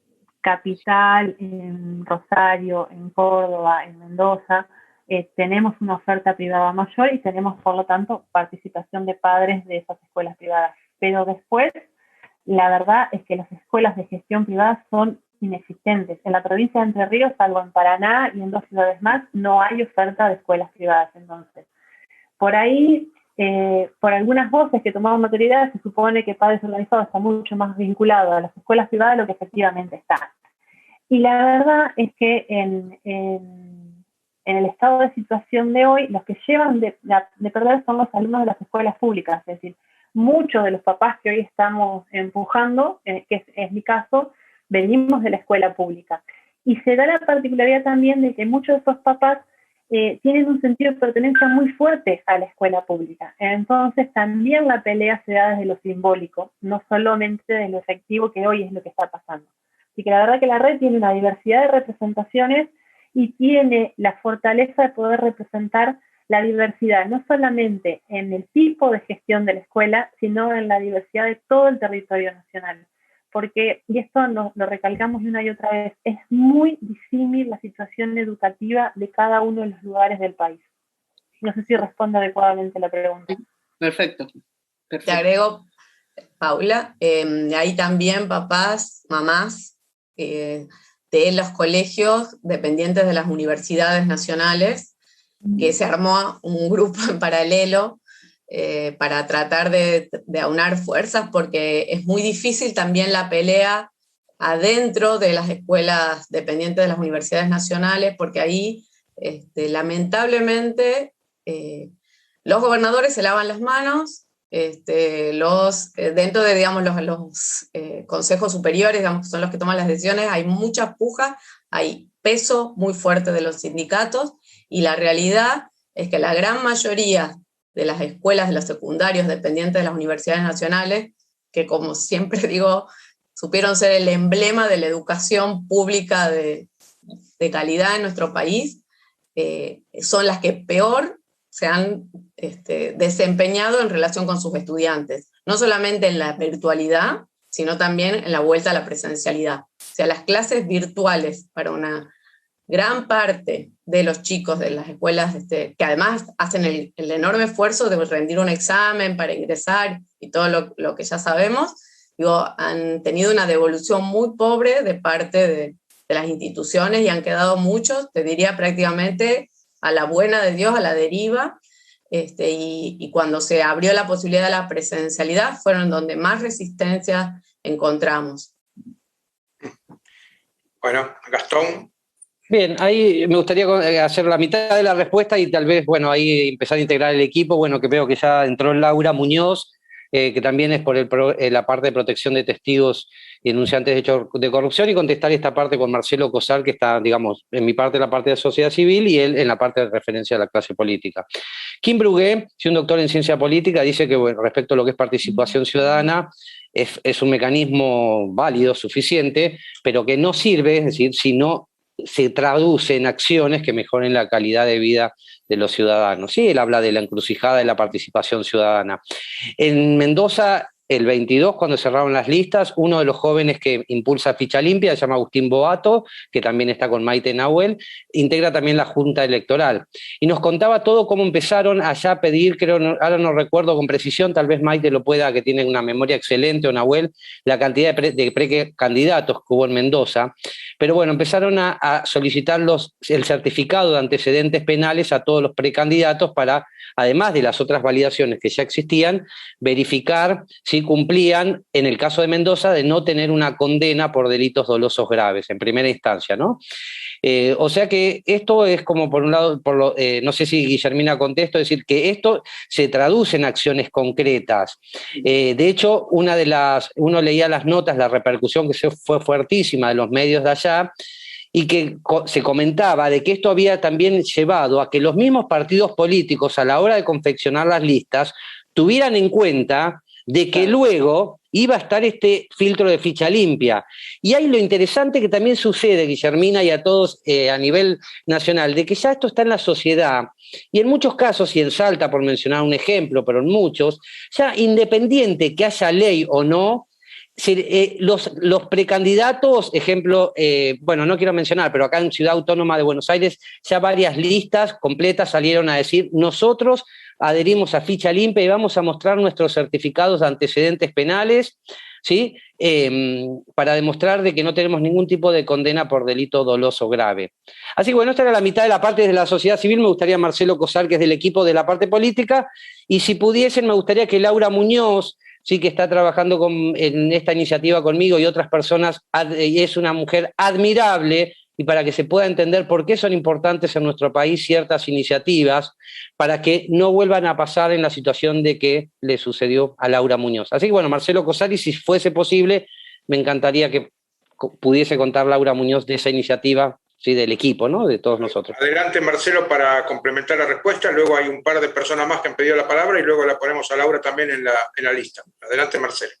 Capital, en Rosario, en Córdoba, en Mendoza, tenemos una oferta privada mayor y tenemos, por lo tanto, participación de padres de esas escuelas privadas. Pero después, la verdad es que las escuelas de gestión privada son inexistentes. En la provincia de Entre Ríos, salvo en Paraná y en 2 ciudades más, no hay oferta de escuelas privadas. Entonces, por ahí, por algunas voces que tomaron notoriedad, se supone que Padres Organizados está mucho más vinculado a las escuelas privadas de lo que efectivamente está. Y la verdad es que en el estado de situación de hoy, los que llevan de perder son los alumnos de las escuelas públicas. Es decir, muchos de los papás que hoy estamos empujando, que es mi caso, venimos de la escuela pública. Y se da la particularidad también de que muchos de esos papás tienen un sentido de pertenencia muy fuerte a la escuela pública. Entonces también la pelea se da desde lo simbólico, no solamente de lo efectivo, que hoy es lo que está pasando. Así que la verdad que la red tiene una diversidad de representaciones y tiene la fortaleza de poder representar la diversidad, no solamente en el tipo de gestión de la escuela, sino en la diversidad de todo el territorio nacional. Porque, y esto lo recalcamos una y otra vez, es muy disímil la situación educativa de cada uno de los lugares del país. No sé si responde adecuadamente la pregunta. Perfecto. Te agrego, Paula, hay también papás, mamás de los colegios dependientes de las universidades nacionales, que se armó un grupo en paralelo para tratar de aunar fuerzas, porque es muy difícil también la pelea adentro de las escuelas dependientes de las universidades nacionales, porque ahí lamentablemente los gobernadores se lavan las manos, dentro de, digamos, los consejos superiores, digamos, que son los que toman las decisiones, hay mucha puja, hay peso muy fuerte de los sindicatos, y la realidad es que la gran mayoría de las escuelas de los secundarios dependientes de las universidades nacionales, que como siempre digo, supieron ser el emblema de la educación pública de calidad en nuestro país, son las que peor se han desempeñado en relación con sus estudiantes, no solamente en la virtualidad, sino también en la vuelta a la presencialidad. O sea, las clases virtuales para una gran parte de los chicos de las escuelas, que además hacen el enorme esfuerzo de rendir un examen para ingresar y todo lo que ya sabemos, han tenido una devolución muy pobre de parte de las instituciones y han quedado muchos, te diría prácticamente a la buena de Dios, a la deriva, y cuando se abrió la posibilidad de la presencialidad fueron donde más resistencia encontramos. Bueno, Gastón. Bien, ahí me gustaría hacer la mitad de la respuesta y tal vez, bueno, ahí empezar a integrar el equipo, bueno, que veo que ya entró Laura Muñoz, que también es por la parte de protección de testigos y denunciantes de hechos de corrupción, y contestar esta parte con Marcelo Cosar, que está, digamos, en mi parte, la parte de sociedad civil, y él en la parte de referencia a la clase política. Kim Brugué, si un doctor en ciencia política, dice que, bueno, respecto a lo que es participación ciudadana, es un mecanismo válido, suficiente, pero que no sirve, es decir, si no se traduce en acciones que mejoren la calidad de vida de los ciudadanos. Sí, él habla de la encrucijada de la participación ciudadana. En Mendoza, el 22, cuando cerraron las listas, uno de los jóvenes que impulsa Ficha Limpia, se llama Agustín Boato, que también está con Maite Nahuel, integra también la Junta Electoral. Y nos contaba todo cómo empezaron allá a pedir, creo, ahora no recuerdo con precisión, tal vez Maite lo pueda, que tiene una memoria excelente, o Nahuel, la cantidad de precandidatos que hubo en Mendoza. Pero bueno, empezaron a solicitar el certificado de antecedentes penales a todos los precandidatos para, además de las otras validaciones que ya existían, verificar si cumplían, en el caso de Mendoza, de no tener una condena por delitos dolosos graves, en primera instancia, ¿no? O sea que esto es como, por un lado, no sé si Guillermina contesto, es decir, que esto se traduce en acciones concretas. De hecho, uno leía las notas, la repercusión que fue fuertísima de los medios de allá, y que se comentaba de que esto había también llevado a que los mismos partidos políticos, a la hora de confeccionar las listas, tuvieran en cuenta de que luego iba a estar este filtro de ficha limpia. Y hay lo interesante que también sucede, Guillermina, y a todos a nivel nacional, de que ya esto está en la sociedad, y en muchos casos, y en Salta, por mencionar un ejemplo, pero en muchos, ya independiente que haya ley o no, los precandidatos, ejemplo, bueno, no quiero mencionar, pero acá en Ciudad Autónoma de Buenos Aires ya varias listas completas salieron a decir, nosotros adherimos a ficha limpia y vamos a mostrar nuestros certificados de antecedentes penales, ¿sí? Para demostrar de que no tenemos ningún tipo de condena por delito doloso grave. Así que bueno, esta era la mitad de la parte de la sociedad civil. Me gustaría Marcelo Cosar, que es del equipo de la parte política, y si pudiesen, me gustaría que Laura Muñoz, sí, que está trabajando en esta iniciativa conmigo y otras personas, y es una mujer admirable, y para que se pueda entender por qué son importantes en nuestro país ciertas iniciativas, para que no vuelvan a pasar en la situación de que le sucedió a Laura Muñoz. Así que bueno, Marcelo Cosari, si fuese posible, me encantaría que pudiese contar Laura Muñoz de esa iniciativa, sí, del equipo, ¿no? De todos nosotros. Adelante, Marcelo, para complementar la respuesta. Luego hay un par de personas más que han pedido la palabra y luego la ponemos a Laura también en la lista. Adelante, Marcelo.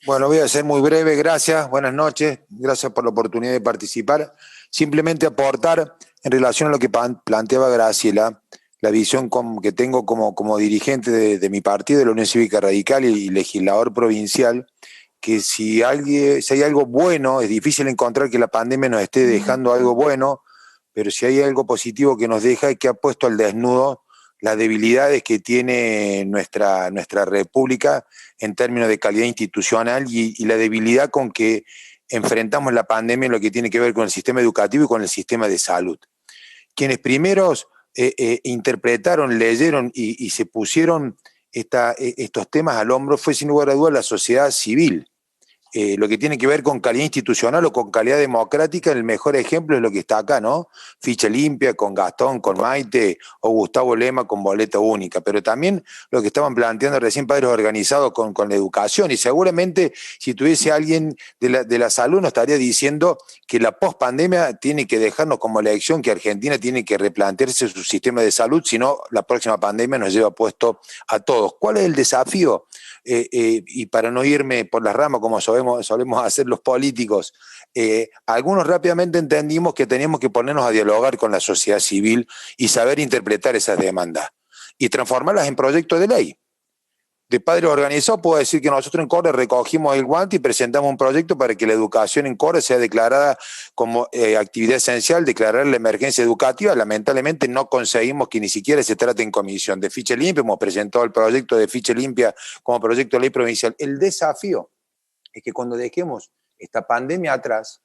Bueno, voy a ser muy breve, gracias, buenas noches, gracias por la oportunidad de participar. Simplemente aportar en relación a lo que planteaba Graciela, la visión que tengo como dirigente de mi partido, de la Unión Cívica Radical y legislador provincial, que si hay algo bueno, es difícil encontrar que la pandemia nos esté dejando algo bueno, pero si hay algo positivo que nos deja es que ha puesto al desnudo las debilidades que tiene nuestra república en términos de calidad institucional y la debilidad con que enfrentamos la pandemia en lo que tiene que ver con el sistema educativo y con el sistema de salud. Quienes primeros interpretaron, leyeron y se pusieron estos temas al hombro fue sin lugar a dudas la sociedad civil. Lo que tiene que ver con calidad institucional o con calidad democrática, el mejor ejemplo es lo que está acá, ¿no? Ficha limpia con Gastón, con Maite, o Gustavo Lema con boleta única, pero también lo que estaban planteando recién padres organizados con la educación, y seguramente si tuviese alguien de la salud nos estaría diciendo que la pospandemia tiene que dejarnos como lección que Argentina tiene que replantearse su sistema de salud, si no la próxima pandemia nos lleva puesto a todos. ¿Cuál es el desafío? Y para no irme por las ramas como solemos hacer los políticos, algunos rápidamente entendimos que teníamos que ponernos a dialogar con la sociedad civil y saber interpretar esas demandas y transformarlas en proyectos de ley. De padres organizados puedo decir que nosotros en Córdoba recogimos el guante y presentamos un proyecto para que la educación en Córdoba sea declarada como actividad esencial, declarar la emergencia educativa. Lamentablemente no conseguimos que ni siquiera se trate en comisión. De ficha limpia hemos presentado el proyecto de ficha limpia como proyecto de ley provincial. El desafío es que cuando dejemos esta pandemia atrás,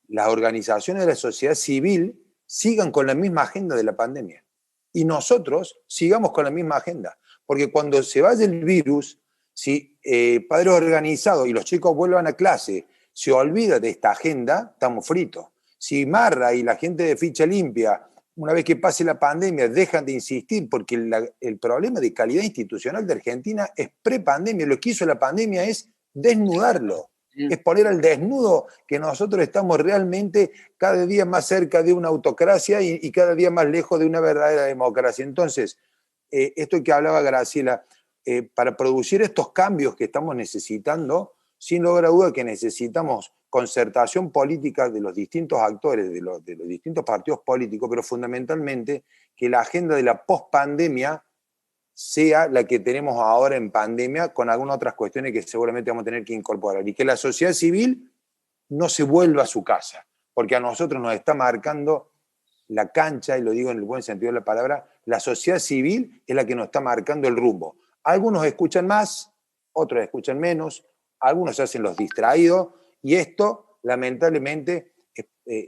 las organizaciones de la sociedad civil sigan con la misma agenda de la pandemia y nosotros sigamos con la misma agenda. Porque cuando se vaya el virus, si padres organizados y los chicos vuelvan a clase, se olvida de esta agenda, estamos fritos. Si Marra y la gente de ficha limpia, una vez que pase la pandemia, dejan de insistir, porque el problema de calidad institucional de Argentina es prepandemia. Lo que hizo la pandemia es desnudarlo, es poner al desnudo que nosotros estamos realmente cada día más cerca de una autocracia y cada día más lejos de una verdadera democracia. Entonces, esto que hablaba Graciela, para producir estos cambios que estamos necesitando, sin lugar a duda que necesitamos concertación política de los distintos actores, de los distintos partidos políticos, pero fundamentalmente que la agenda de la pospandemia sea la que tenemos ahora en pandemia, con algunas otras cuestiones que seguramente vamos a tener que incorporar, y que la sociedad civil no se vuelva a su casa, porque a nosotros nos está marcando la cancha, y lo digo en el buen sentido de la palabra, la sociedad civil es la que nos está marcando el rumbo. Algunos escuchan más, otros escuchan menos, algunos se hacen los distraídos, y esto lamentablemente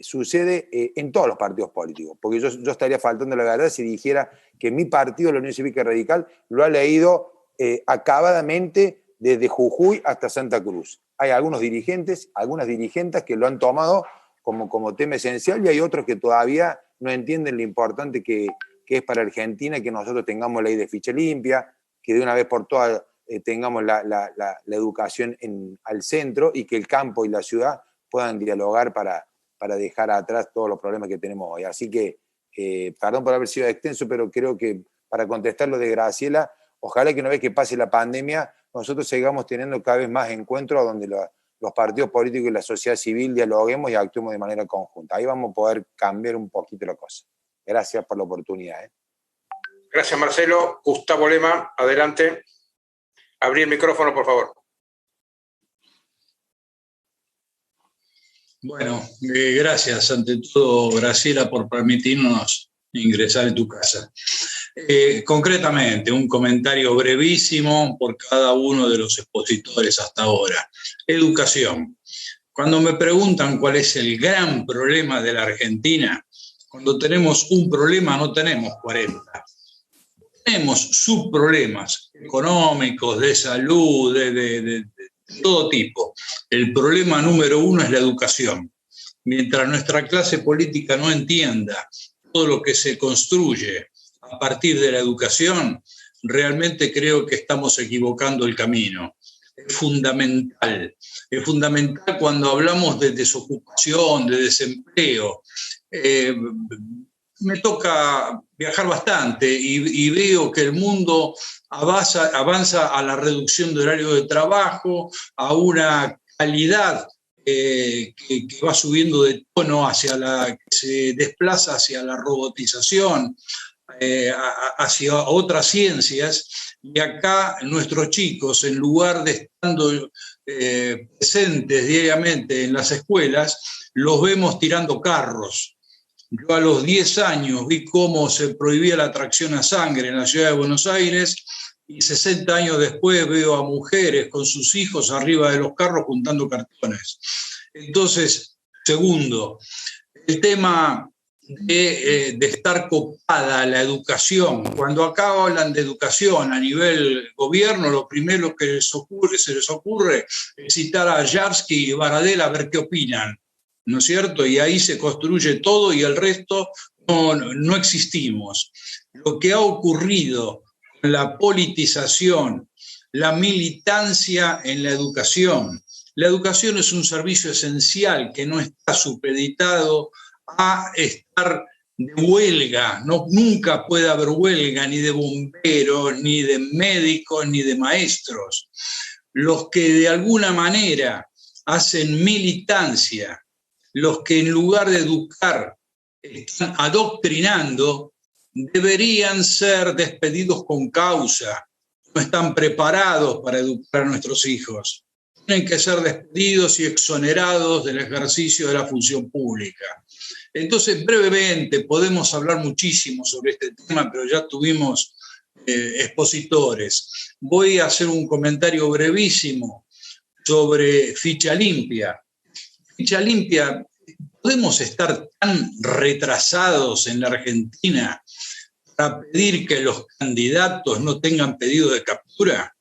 sucede en todos los partidos políticos, porque yo estaría faltando la verdad si dijera que mi partido, la Unión Cívica Radical, lo ha leído acabadamente desde Jujuy hasta Santa Cruz. Hay algunos dirigentes, algunas dirigentes que lo han tomado como tema esencial, y hay otros que todavía no entienden lo importante que es para Argentina que nosotros tengamos ley de ficha limpia, que de una vez por todas tengamos la educación al centro, y que el campo y la ciudad puedan dialogar para dejar atrás todos los problemas que tenemos hoy. Así que, perdón por haber sido extenso, pero creo que para contestar lo de Graciela, ojalá que una vez que pase la pandemia, nosotros sigamos teniendo cada vez más encuentros donde los partidos políticos y la sociedad civil dialoguemos y actuemos de manera conjunta. Ahí vamos a poder cambiar un poquito la cosa. Gracias por la oportunidad. Gracias, Marcelo. Gustavo Lema, adelante. Abrí el micrófono, por favor. Bueno, gracias ante todo, Graciela, por permitirnos ingresar en tu casa. Concretamente, un comentario brevísimo por cada uno de los expositores hasta ahora. Educación. Cuando me preguntan cuál es el gran problema de la Argentina, cuando tenemos un problema no tenemos 40. Tenemos subproblemas económicos, de salud, de todo tipo. El problema número uno es la educación. Mientras nuestra clase política no entienda todo lo que se construye a partir de la educación, realmente creo que estamos equivocando el camino. Es fundamental cuando hablamos de desocupación, de desempleo. Me toca viajar bastante y veo que el mundo avanza a la reducción de horario de trabajo, a una calidad que va subiendo de tono que se desplaza hacia la robotización, hacia otras ciencias, y acá nuestros chicos, en lugar de estando presentes diariamente en las escuelas, los vemos tirando carros. Yo a los 10 años vi cómo se prohibía la tracción a sangre en la ciudad de Buenos Aires, y 60 años después veo a mujeres con sus hijos arriba de los carros juntando cartones. Entonces, segundo, el tema de estar copada la educación. Cuando acá hablan de educación a nivel gobierno, lo primero que se les ocurre es citar a Yarsky y Baradel a ver qué opinan, ¿no es cierto? Y ahí se construye todo y el resto no existimos. Lo que ha ocurrido con la politización, la militancia en la educación es un servicio esencial que no está supeditado a estar de huelga. Nunca puede haber huelga ni de bomberos, ni de médicos, ni de maestros. Los que de alguna manera hacen militancia, los que en lugar de educar están adoctrinando, deberían ser despedidos con causa. No están preparados para educar a nuestros hijos. Tienen que ser despedidos y exonerados del ejercicio de la función pública. Entonces, brevemente, podemos hablar muchísimo sobre este tema, pero ya tuvimos expositores. Voy a hacer un comentario brevísimo sobre ficha limpia. Ficha limpia, ¿podemos estar tan retrasados en la Argentina para pedir que los candidatos no tengan pedido de captura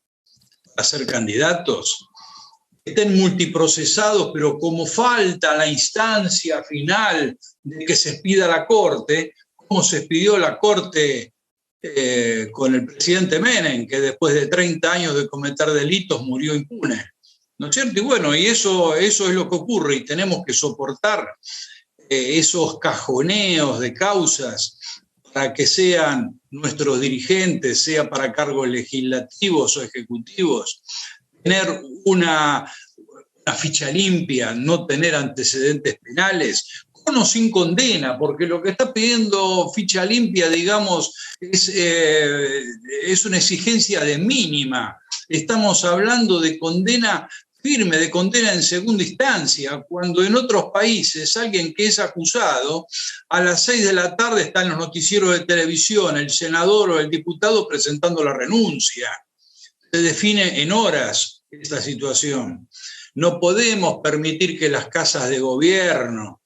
para ser candidatos? Estén multiprocesados, pero como falta la instancia final de que se expida la Corte, como se expidió la Corte con el presidente Menem, que después de 30 años de cometer delitos murió impune, ¿no es cierto? Y bueno, y eso es lo que ocurre, y tenemos que soportar esos cajoneos de causas para que sean nuestros dirigentes, sea para cargos legislativos o ejecutivos, tener una ficha limpia, no tener antecedentes penales, con o sin condena, porque lo que está pidiendo ficha limpia, digamos, es una exigencia de mínima. Estamos hablando de condena firme, de condena en segunda instancia, cuando en otros países alguien que es acusado, a las 6 de la tarde está en los noticieros de televisión, el senador o el diputado presentando la renuncia. Se define en horas esta situación. No podemos permitir que las casas de gobierno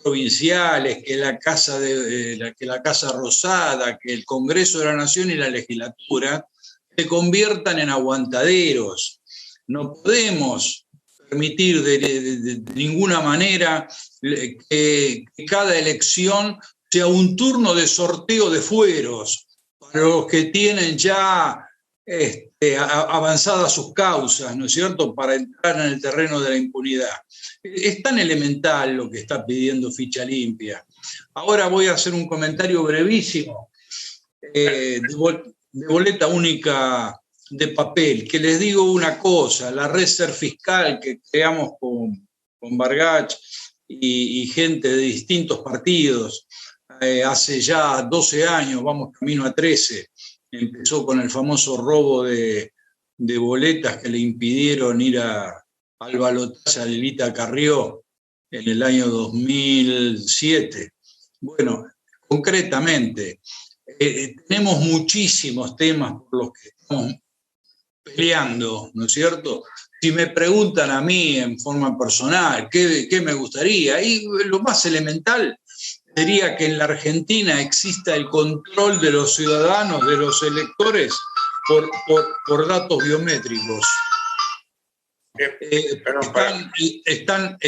provinciales, que la Casa Rosada, que el Congreso de la Nación y la legislatura se conviertan en aguantaderos. No podemos permitir de ninguna manera que cada elección sea un turno de sorteo de fueros para los que tienen ya avanzadas sus causas, ¿no es cierto?, para entrar en el terreno de la impunidad. Es tan elemental lo que está pidiendo ficha limpia. Ahora voy a hacer un comentario brevísimo. boleta única de papel, que les digo una cosa, la red Ser Fiscal que creamos con Bargach y gente de distintos partidos, hace ya 12 años, vamos camino a 13, empezó con el famoso robo de boletas que le impidieron ir al balotaje a Lilita Carrió en el año 2007. Bueno, concretamente, tenemos muchísimos temas por los que estamos peleando, ¿no es cierto? Si me preguntan a mí en forma personal qué me gustaría, y lo más elemental sería que en la Argentina exista el control de los ciudadanos, de los electores, por datos biométricos. Están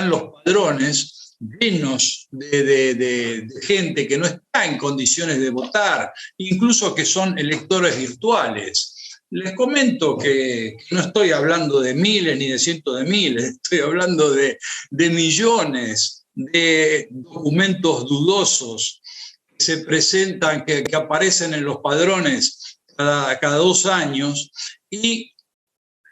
los padrones llenos de gente que no está en condiciones de votar, incluso que son electores virtuales. Les comento que no estoy hablando de miles ni de cientos de miles, estoy hablando de millones de documentos dudosos que se presentan, que aparecen en los padrones cada 2 años, y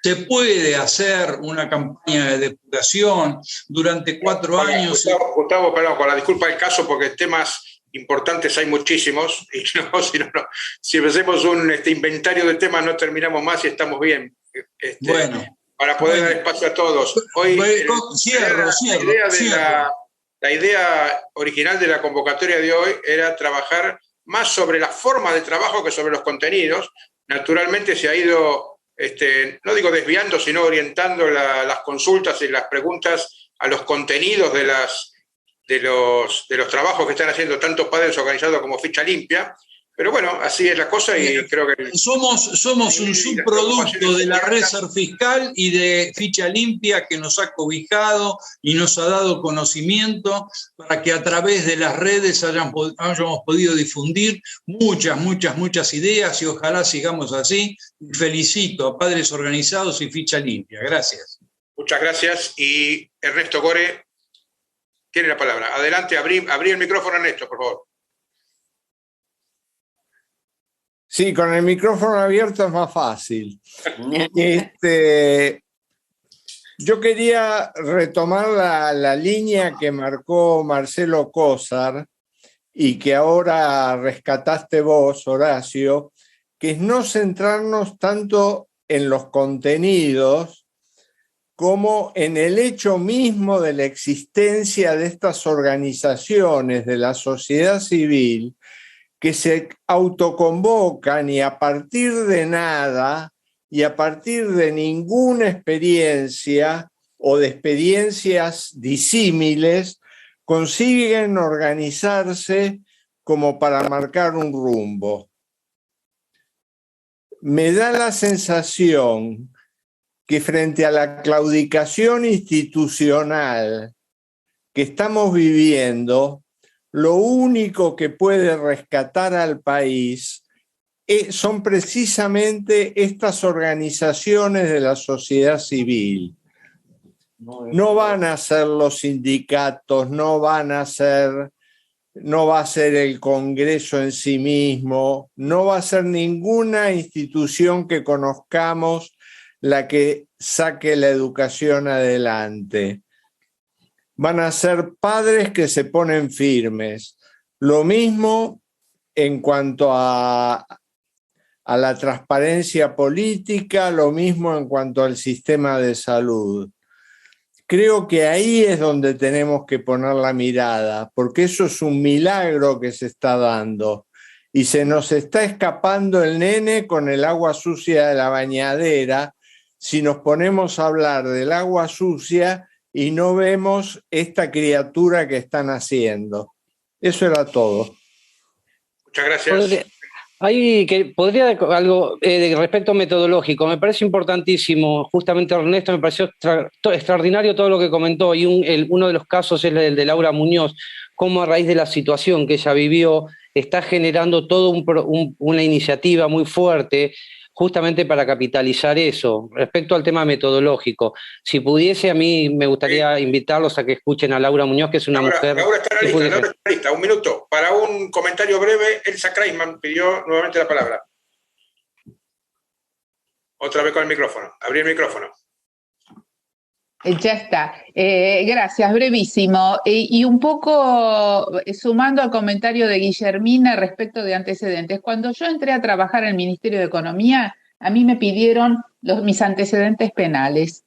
se puede hacer una campaña de depuración durante 4 años. Gustavo, perdón, con la disculpa del caso, porque temas importantes hay muchísimos, y si hacemos un inventario de temas no terminamos más y estamos bien. Bueno, para poder dar espacio a todos. Hoy la idea original de la convocatoria de hoy era trabajar más sobre la forma de trabajo que sobre los contenidos. Naturalmente se ha ido, no digo desviando, sino orientando las consultas y las preguntas a los contenidos de los trabajos que están haciendo tanto Padres Organizados como Ficha Limpia. Pero bueno, así es la cosa y creo que... Somos un subproducto de la red Ser Fiscal y de Ficha Limpia, que nos ha cobijado y nos ha dado conocimiento para que a través de las redes hayamos podido difundir muchas ideas, y ojalá sigamos así. Felicito a Padres Organizados y Ficha Limpia. Gracias. Muchas gracias. Y Ernesto Gore tiene la palabra. Adelante, abrí el micrófono, Ernesto, por favor. Sí, con el micrófono abierto es más fácil. Yo quería retomar la línea que marcó Marcelo Cózar y que ahora rescataste vos, Horacio, que es no centrarnos tanto en los contenidos como en el hecho mismo de la existencia de estas organizaciones de la sociedad civil que se autoconvocan y a partir de nada y a partir de ninguna experiencia o de experiencias disímiles consiguen organizarse como para marcar un rumbo. Me da la sensación que frente a la claudicación institucional que estamos viviendo, lo único que puede rescatar al país son precisamente estas organizaciones de la sociedad civil. No van a ser los sindicatos, no va a ser el Congreso en sí mismo, no va a ser ninguna institución que conozcamos la que saque la educación adelante. Van a ser padres que se ponen firmes. Lo mismo en cuanto a la transparencia política, lo mismo en cuanto al sistema de salud. Creo que ahí es donde tenemos que poner la mirada, porque eso es un milagro que se está dando. Y se nos está escapando el nene con el agua sucia de la bañadera si nos ponemos a hablar del agua sucia y no vemos esta criatura que están haciendo. Eso era todo. Muchas gracias. Podría algo respecto metodológico. Me parece importantísimo, justamente Ernesto, me pareció extraordinario todo lo que comentó, y uno de los casos es el de Laura Muñoz, cómo a raíz de la situación que ella vivió está generando toda una iniciativa muy fuerte justamente para capitalizar eso. Respecto al tema metodológico, si pudiese, a mí me gustaría invitarlos a que escuchen a Laura Muñoz, que es una mujer... Laura está lista, un minuto. Para un comentario breve, Elsa Kreisman pidió nuevamente la palabra. Otra vez con el micrófono. Abrí el micrófono. Ya está. Gracias, brevísimo. Y un poco sumando al comentario de Guillermina respecto de antecedentes. Cuando yo entré a trabajar en el Ministerio de Economía, a mí me pidieron mis antecedentes penales.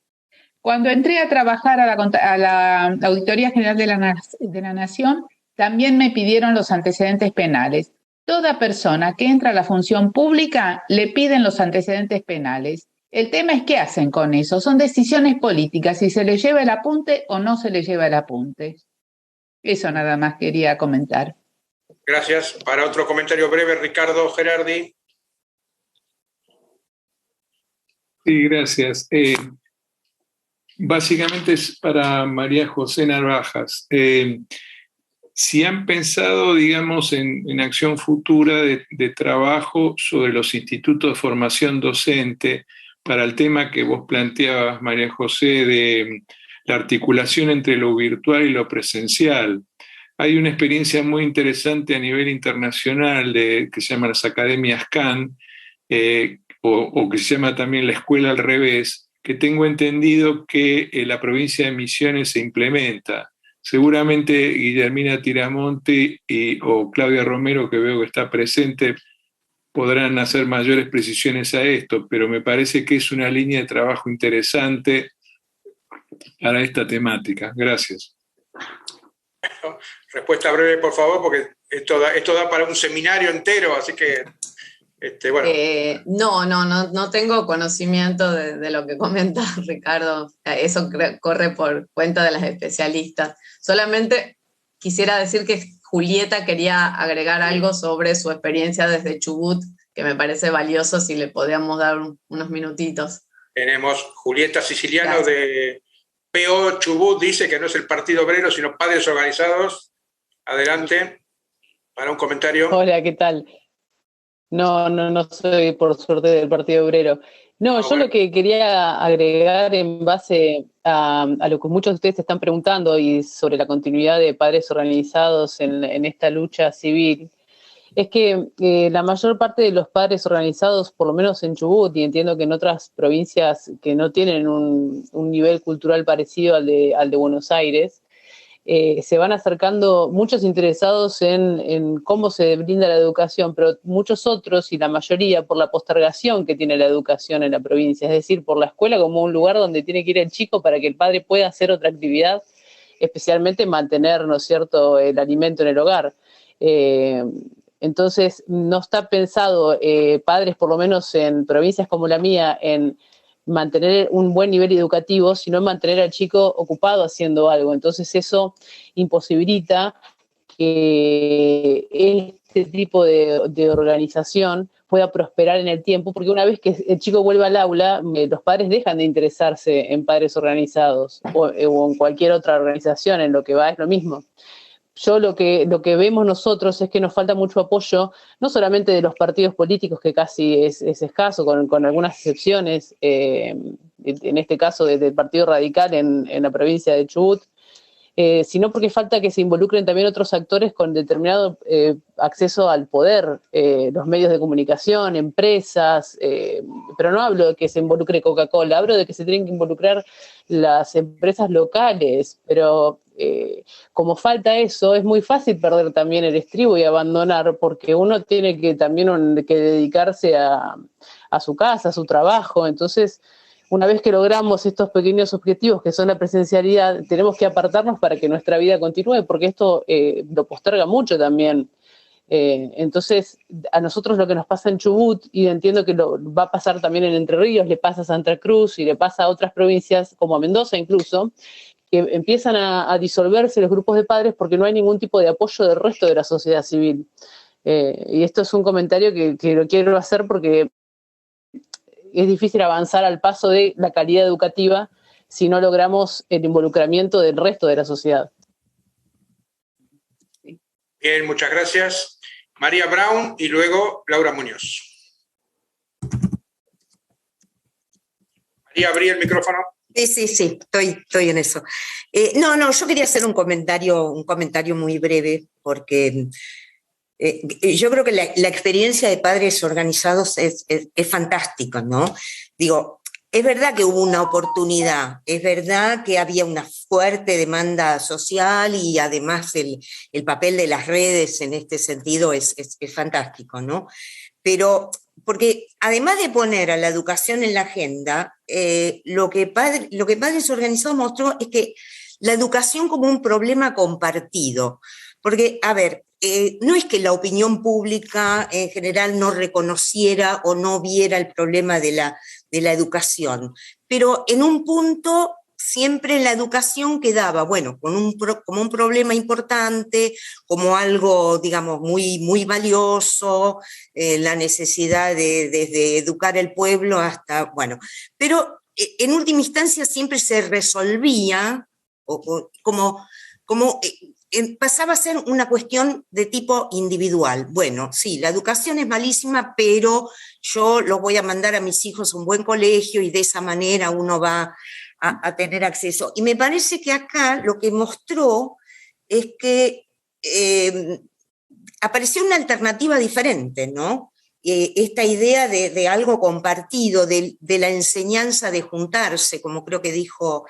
Cuando entré a trabajar a la Auditoría General de la Nación, también me pidieron los antecedentes penales. Toda persona que entra a la función pública le piden los antecedentes penales. El tema es qué hacen con eso. Son decisiones políticas, si se le lleva el apunte o no se le lleva el apunte. Eso nada más quería comentar. Gracias. Para otro comentario breve, Ricardo Gerardi. Sí, gracias. Básicamente es para María José Narvajas. Si han pensado, digamos, en acción futura de trabajo sobre los institutos de formación docente para el tema que vos planteabas, María José, de la articulación entre lo virtual y lo presencial. Hay una experiencia muy interesante a nivel internacional que se llama las Academias CAN, o que se llama también la Escuela al Revés, que tengo entendido que la provincia de Misiones se implementa. Seguramente Guillermina Tiramonte o Claudia Romero, que veo que está presente, podrán hacer mayores precisiones a esto, pero me parece que es una línea de trabajo interesante para esta temática. Gracias. Respuesta breve, por favor, porque esto da para un seminario entero, así que, bueno. No tengo conocimiento de lo que comenta Ricardo. Eso corre por cuenta de las especialistas. Solamente quisiera decir que Julieta quería agregar algo sobre su experiencia desde Chubut, que me parece valioso si le podíamos dar unos minutitos. Tenemos Julieta Siciliano. Gracias. De PO Chubut, dice que no es el Partido Obrero, sino Padres Organizados. Adelante, para un comentario. Hola, ¿qué tal? No soy por suerte del Partido Obrero. Yo bueno. Lo que quería agregar en base a lo que muchos de ustedes están preguntando y sobre la continuidad de padres organizados en esta lucha civil, es que la mayor parte de los padres organizados, por lo menos en Chubut, y entiendo que en otras provincias que no tienen un nivel cultural parecido al de Buenos Aires, se van acercando muchos interesados en cómo se brinda la educación, pero muchos otros, y la mayoría, por la postergación que tiene la educación en la provincia, es decir, por la escuela como un lugar donde tiene que ir el chico para que el padre pueda hacer otra actividad, especialmente mantener, ¿no es cierto?, el alimento en el hogar. Entonces, no está pensado, padres, por lo menos en provincias como la mía, en mantener un buen nivel educativo, sino mantener al chico ocupado haciendo algo. Entonces eso imposibilita que este tipo de organización pueda prosperar en el tiempo, porque una vez que el chico vuelve al aula, los padres dejan de interesarse en padres organizados o en cualquier otra organización, en lo que va es lo mismo. Yo lo que vemos nosotros es que nos falta mucho apoyo, no solamente de los partidos políticos, que casi es escaso, con algunas excepciones, en este caso del Partido Radical en la provincia de Chubut, sino porque falta que se involucren también otros actores con determinado acceso al poder, los medios de comunicación, empresas, pero no hablo de que se involucre Coca-Cola, hablo de que se tienen que involucrar las empresas locales, pero como falta eso, es muy fácil perder también el estribo y abandonar, porque uno tiene que también que dedicarse a su casa, a su trabajo. Entonces, una vez que logramos estos pequeños objetivos que son la presencialidad, tenemos que apartarnos para que nuestra vida continúe, porque esto lo posterga mucho también. Entonces, a nosotros lo que nos pasa en Chubut, y entiendo que lo va a pasar también en Entre Ríos, le pasa a Santa Cruz y le pasa a otras provincias, como a Mendoza incluso, que empiezan a disolverse los grupos de padres porque no hay ningún tipo de apoyo del resto de la sociedad civil. Y esto es un comentario que lo quiero hacer porque es difícil avanzar al paso de la calidad educativa si no logramos el involucramiento del resto de la sociedad. Bien, muchas gracias. María Brown y luego Laura Muñoz. Y abrí el micrófono. Sí, estoy en eso. Yo quería hacer un comentario muy breve, porque yo creo que la experiencia de padres organizados es fantástica, ¿no? Digo, es verdad que hubo una oportunidad, es verdad que había una fuerte demanda social y además el papel de las redes en este sentido es fantástico, ¿no? Pero porque además de poner a la educación en la agenda, lo que Padres Organizados mostró es que la educación como un problema compartido. Porque, a ver, no es que la opinión pública en general no reconociera o no viera el problema de la educación, pero en un punto siempre la educación quedaba, bueno, como un problema importante, como algo, digamos, muy, muy valioso, la necesidad de educar al pueblo hasta, bueno, pero en última instancia siempre se resolvía pasaba a ser una cuestión de tipo individual. Bueno, sí, la educación es malísima, pero yo los voy a mandar a mis hijos a un buen colegio y de esa manera uno va a tener acceso. Y me parece que acá lo que mostró es que apareció una alternativa diferente, ¿no? Esta idea de algo compartido, de la enseñanza de juntarse, como creo que dijo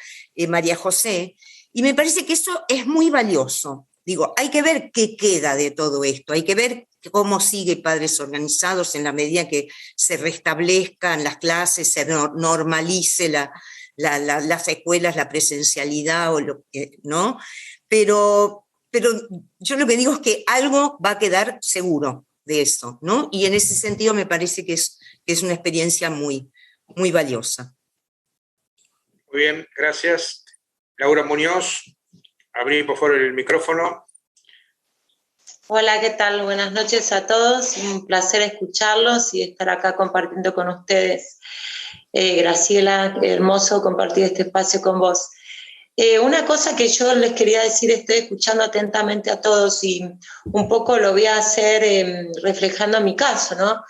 María José, y me parece que eso es muy valioso. Digo, hay que ver qué queda de todo esto, hay que ver cómo sigue Padres Organizados en la medida que se restablezcan las clases, se normalice las escuelas, la presencialidad, ¿no? Pero yo lo que digo es que algo va a quedar seguro de eso, ¿no? Y en ese sentido me parece que es una experiencia muy, muy valiosa. Muy bien, gracias. Laura Muñoz, abrí por favor el micrófono. Hola, ¿qué tal? Buenas noches a todos. Un placer escucharlos y estar acá compartiendo con ustedes. Graciela, hermoso compartir este espacio con vos. Una cosa que yo les quería decir, estoy escuchando atentamente a todos y un poco lo voy a hacer reflejando mi caso, ¿no?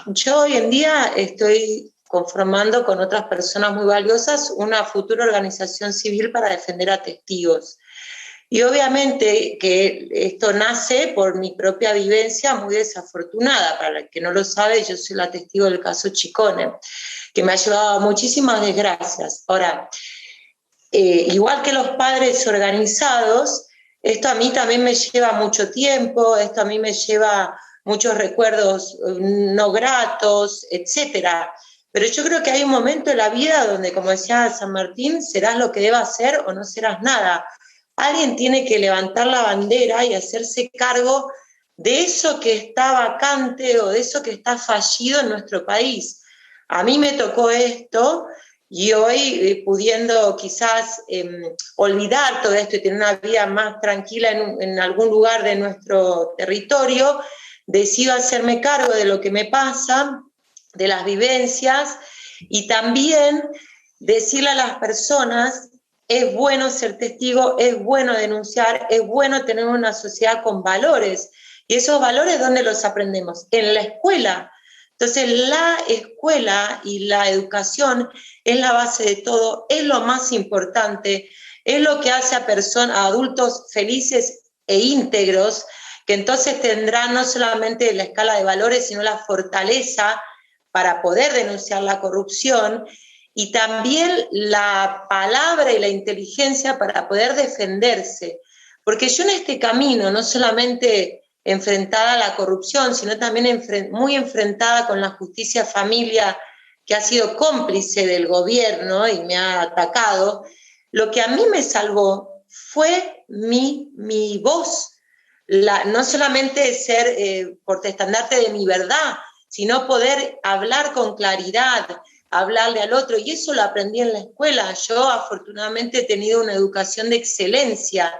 Yo hoy en día estoy conformando con otras personas muy valiosas una futura organización civil para defender a testigos. Y obviamente que esto nace por mi propia vivencia muy desafortunada. Para el que no lo sabe, yo soy la testigo del caso Chicone, que me ha llevado a muchísimas desgracias. Ahora, igual que los padres organizados, esto a mí también me lleva mucho tiempo, esto a mí me lleva muchos recuerdos no gratos, etcétera. Pero yo creo que hay un momento en la vida donde, como decía San Martín, serás lo que debas ser o no serás nada. Alguien tiene que levantar la bandera y hacerse cargo de eso que está vacante o de eso que está fallido en nuestro país. A mí me tocó esto y hoy, pudiendo quizás olvidar todo esto y tener una vida más tranquila en algún lugar de nuestro territorio, decido hacerme cargo de lo que me pasa, de las vivencias, y también decirle a las personas, es bueno ser testigo, es bueno denunciar, es bueno tener una sociedad con valores. ¿Y esos valores dónde los aprendemos? En la escuela. Entonces la escuela y la educación es la base de todo, es lo más importante, es lo que hace a adultos felices e íntegros, que entonces tendrán no solamente la escala de valores, sino la fortaleza para poder denunciar la corrupción y también la palabra y la inteligencia para poder defenderse. Porque yo en este camino, no solamente enfrentada a la corrupción, sino también muy enfrentada con la justicia familia, que ha sido cómplice del gobierno y me ha atacado, lo que a mí me salvó fue mi voz. No solamente ser portestandarte de mi verdad, sino poder hablar con claridad, hablarle al otro, y eso lo aprendí en la escuela. Yo afortunadamente he tenido una educación de excelencia,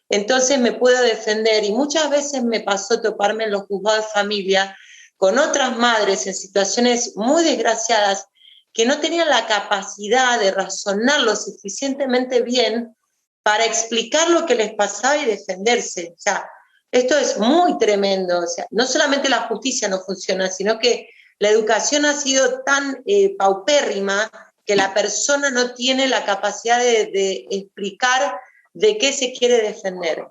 entonces me puedo defender, y muchas veces me pasó toparme en los juzgados de familia con otras madres en situaciones muy desgraciadas que no tenían la capacidad de razonar lo suficientemente bien para explicar lo que les pasaba y defenderse. O sea, esto es muy tremendo. O sea, no solamente la justicia no funciona, sino que la educación ha sido tan paupérrima que la persona no tiene la capacidad de explicar de qué se quiere defender.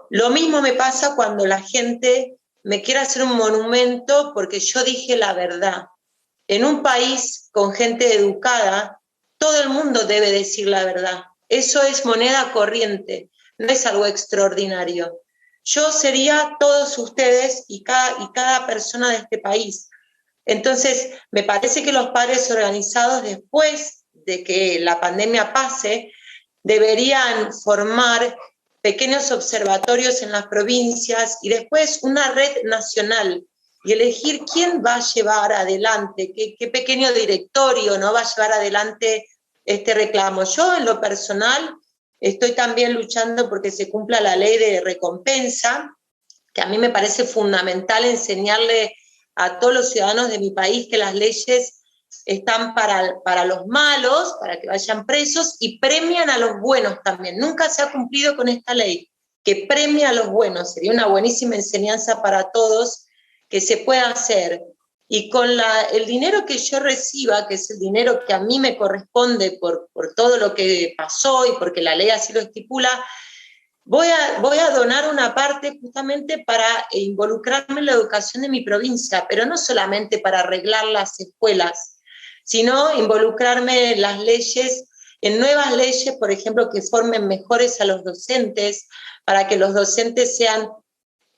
Lo mismo me pasa cuando la gente me quiere hacer un monumento porque yo dije la verdad. En un país con gente educada, todo el mundo debe decir la verdad. Eso es moneda corriente, no es algo extraordinario. Yo sería todos ustedes y cada persona de este país. Entonces, me parece que los padres organizados, después de que la pandemia pase, deberían formar pequeños observatorios en las provincias y después una red nacional y elegir quién va a llevar adelante, qué pequeño directorio no va a llevar adelante este reclamo. Yo, en lo personal, estoy también luchando porque se cumpla la ley de recompensa, que a mí me parece fundamental enseñarle a todos los ciudadanos de mi país que las leyes están para los malos, para que vayan presos, y premian a los buenos también. Nunca se ha cumplido con esta ley, que premia a los buenos. Sería una buenísima enseñanza para todos que se pueda hacer. Y con el dinero que yo reciba, que es el dinero que a mí me corresponde por todo lo que pasó y porque la ley así lo estipula, voy a donar una parte justamente para involucrarme en la educación de mi provincia, pero no solamente para arreglar las escuelas, sino involucrarme en las leyes, en nuevas leyes, por ejemplo, que formen mejores a los docentes, para que los docentes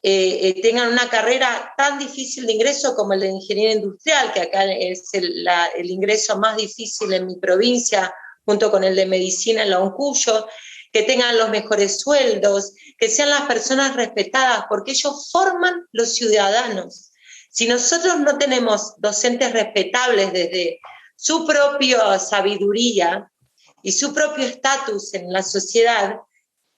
tengan una carrera tan difícil de ingreso como el de ingeniería industrial, que acá es el ingreso más difícil en mi provincia, junto con el de medicina en la Uncuyo, que tengan los mejores sueldos, que sean las personas respetadas, porque ellos forman los ciudadanos. Si nosotros no tenemos docentes respetables desde su propia sabiduría y su propio estatus en la sociedad,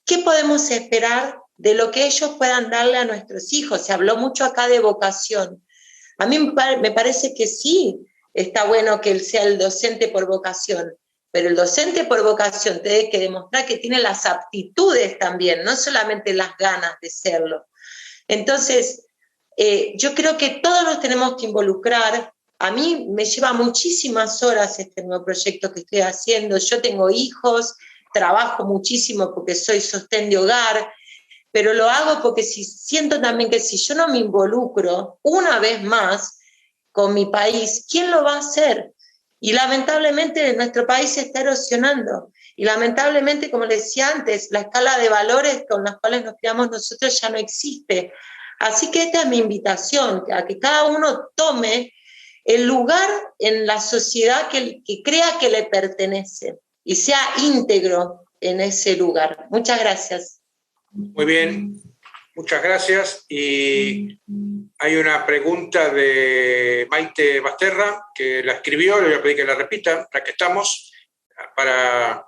¿qué podemos esperar de lo que ellos puedan darle a nuestros hijos? Se habló mucho acá de vocación. A mí me parece que sí está bueno que él sea el docente por vocación, pero el docente por vocación tiene que demostrar que tiene las aptitudes también, no solamente las ganas de serlo. Entonces, yo creo que todos nos tenemos que involucrar. A mí me lleva muchísimas horas este nuevo proyecto que estoy haciendo. Yo tengo hijos, trabajo muchísimo porque soy sostén de hogar, pero lo hago porque siento también que si yo no me involucro una vez más con mi país, ¿quién lo va a hacer? Y lamentablemente nuestro país se está erosionando. Y lamentablemente, como les decía antes, la escala de valores con las cuales nos criamos nosotros ya no existe. Así que esta es mi invitación, a que cada uno tome el lugar en la sociedad que crea que le pertenece y sea íntegro en ese lugar. Muchas gracias. Muy bien, muchas gracias. Y hay una pregunta de Maite Basterra, que la escribió, le voy a pedir que la repita, ya que estamos, para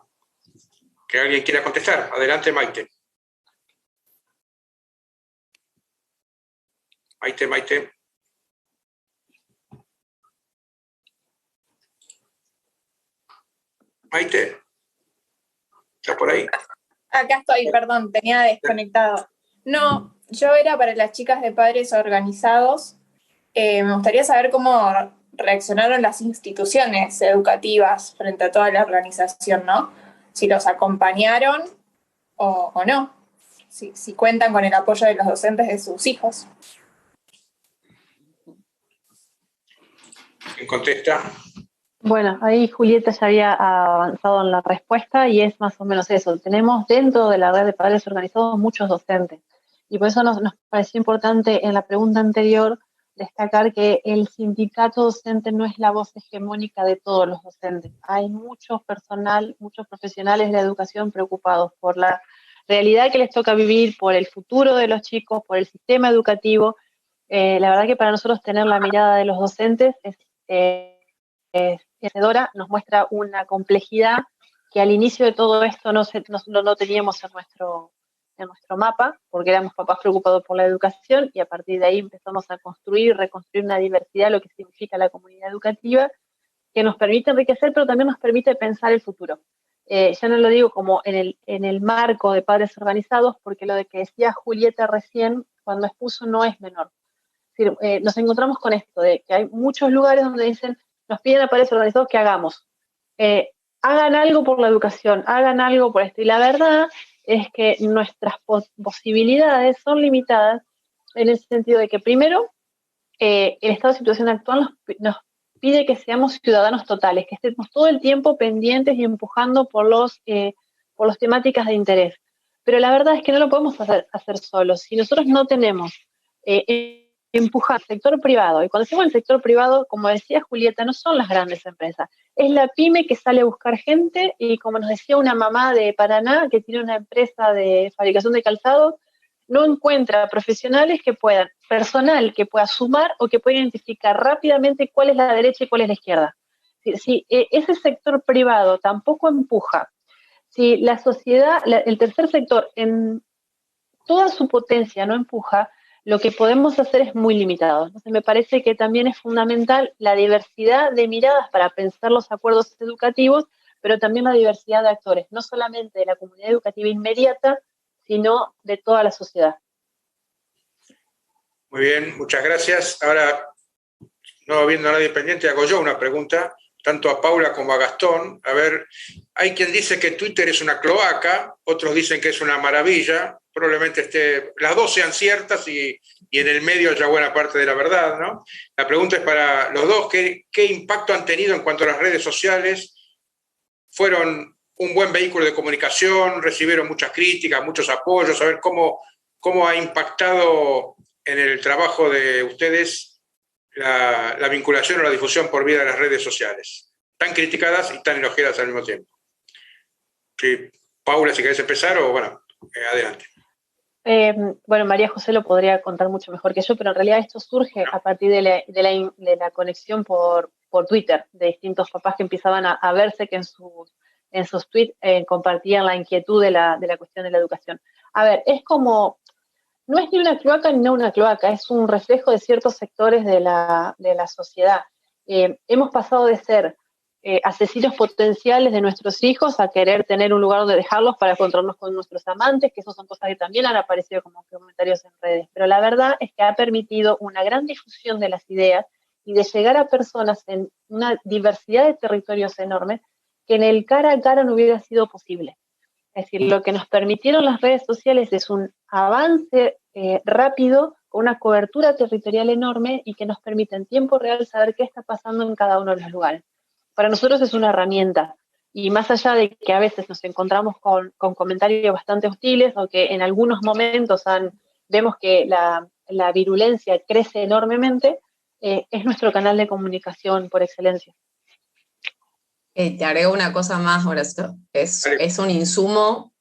que alguien quiera contestar. Adelante, Maite. Maite. Maite, ¿está por ahí? Acá estoy, perdón, tenía desconectado. No, yo era para las chicas de padres organizados. Me gustaría saber cómo reaccionaron las instituciones educativas frente a toda la organización, ¿no? Si los acompañaron o no. Si cuentan con el apoyo de los docentes de sus hijos. ¿Quién contesta? Bueno, ahí Julieta ya había avanzado en la respuesta y es más o menos eso. Tenemos dentro de la red de padres organizados muchos docentes y por eso nos pareció importante en la pregunta anterior destacar que el sindicato docente no es la voz hegemónica de todos los docentes. Hay mucho personal, muchos profesionales de la educación preocupados por la realidad que les toca vivir, por el futuro de los chicos, por el sistema educativo. La verdad que para nosotros tener la mirada de los docentes es nos muestra una complejidad que al inicio de todo esto no teníamos en nuestro mapa, porque éramos papás preocupados por la educación y a partir de ahí empezamos a construir y reconstruir una diversidad de lo que significa la comunidad educativa, que nos permite enriquecer, pero también nos permite pensar el futuro. Ya no lo digo como en el marco de padres organizados, porque lo de que decía Julieta recién, cuando expuso, no es menor. Es decir, nos encontramos con esto, de que hay muchos lugares donde dicen, nos piden a padres organizados que hagamos. hagan algo por la educación, hagan algo por esto. Y la verdad es que nuestras posibilidades son limitadas en el sentido de que, primero, el estado de situación actual nos pide que seamos ciudadanos totales, que estemos todo el tiempo pendientes y empujando por las temáticas de interés. Pero la verdad es que no lo podemos hacer solos. Si nosotros no tenemos empujar al sector privado, y cuando decimos el sector privado, como decía Julieta, no son las grandes empresas, es la pyme que sale a buscar gente, y como nos decía una mamá de Paraná que tiene una empresa de fabricación de calzados, no encuentra profesionales que puedan, personal que pueda sumar o que pueda identificar rápidamente cuál es la derecha y cuál es la izquierda. Si ese sector privado tampoco empuja, si la sociedad, el tercer sector en toda su potencia no empuja, lo que podemos hacer es muy limitado. Entonces me parece que también es fundamental la diversidad de miradas para pensar los acuerdos educativos, pero también la diversidad de actores, no solamente de la comunidad educativa inmediata, sino de toda la sociedad. Muy bien, muchas gracias. Ahora, no habiendo a nadie pendiente, hago yo una pregunta, tanto a Paula como a Gastón. A ver, hay quien dice que Twitter es una cloaca, otros dicen que es una maravilla, probablemente las dos sean ciertas y en el medio haya buena parte de la verdad, ¿no? La pregunta es para los dos, ¿qué impacto han tenido en cuanto a las redes sociales? ¿Fueron un buen vehículo de comunicación? ¿Recibieron muchas críticas, muchos apoyos? A ver cómo ha impactado en el trabajo de ustedes la vinculación o la difusión por vía de las redes sociales, tan criticadas y tan elogiadas al mismo tiempo. Sí, Paula, si querés empezar, o bueno, adelante. Bueno, María José lo podría contar mucho mejor que yo, pero en realidad esto surge a partir de la conexión por Twitter, de distintos papás que empezaban a verse que en sus tweets compartían la inquietud de la cuestión de la educación. A ver, es como, no es ni una cloaca ni no una cloaca, es un reflejo de ciertos sectores de la sociedad. Hemos pasado de ser asesinos potenciales de nuestros hijos a querer tener un lugar donde dejarlos para encontrarnos con nuestros amantes, que esas son cosas que también han aparecido como comentarios en redes. Pero la verdad es que ha permitido una gran difusión de las ideas y de llegar a personas en una diversidad de territorios enormes que en el cara a cara no hubiera sido posible. Es decir, lo que nos permitieron las redes sociales es un avance rápido, con una cobertura territorial enorme y que nos permite en tiempo real saber qué está pasando en cada uno de los lugares. Para nosotros es una herramienta, y más allá de que a veces nos encontramos con comentarios bastante hostiles o que en algunos momentos vemos que la virulencia crece enormemente, es nuestro canal de comunicación por excelencia. Te agrego una cosa más, Horacio. Es un insumo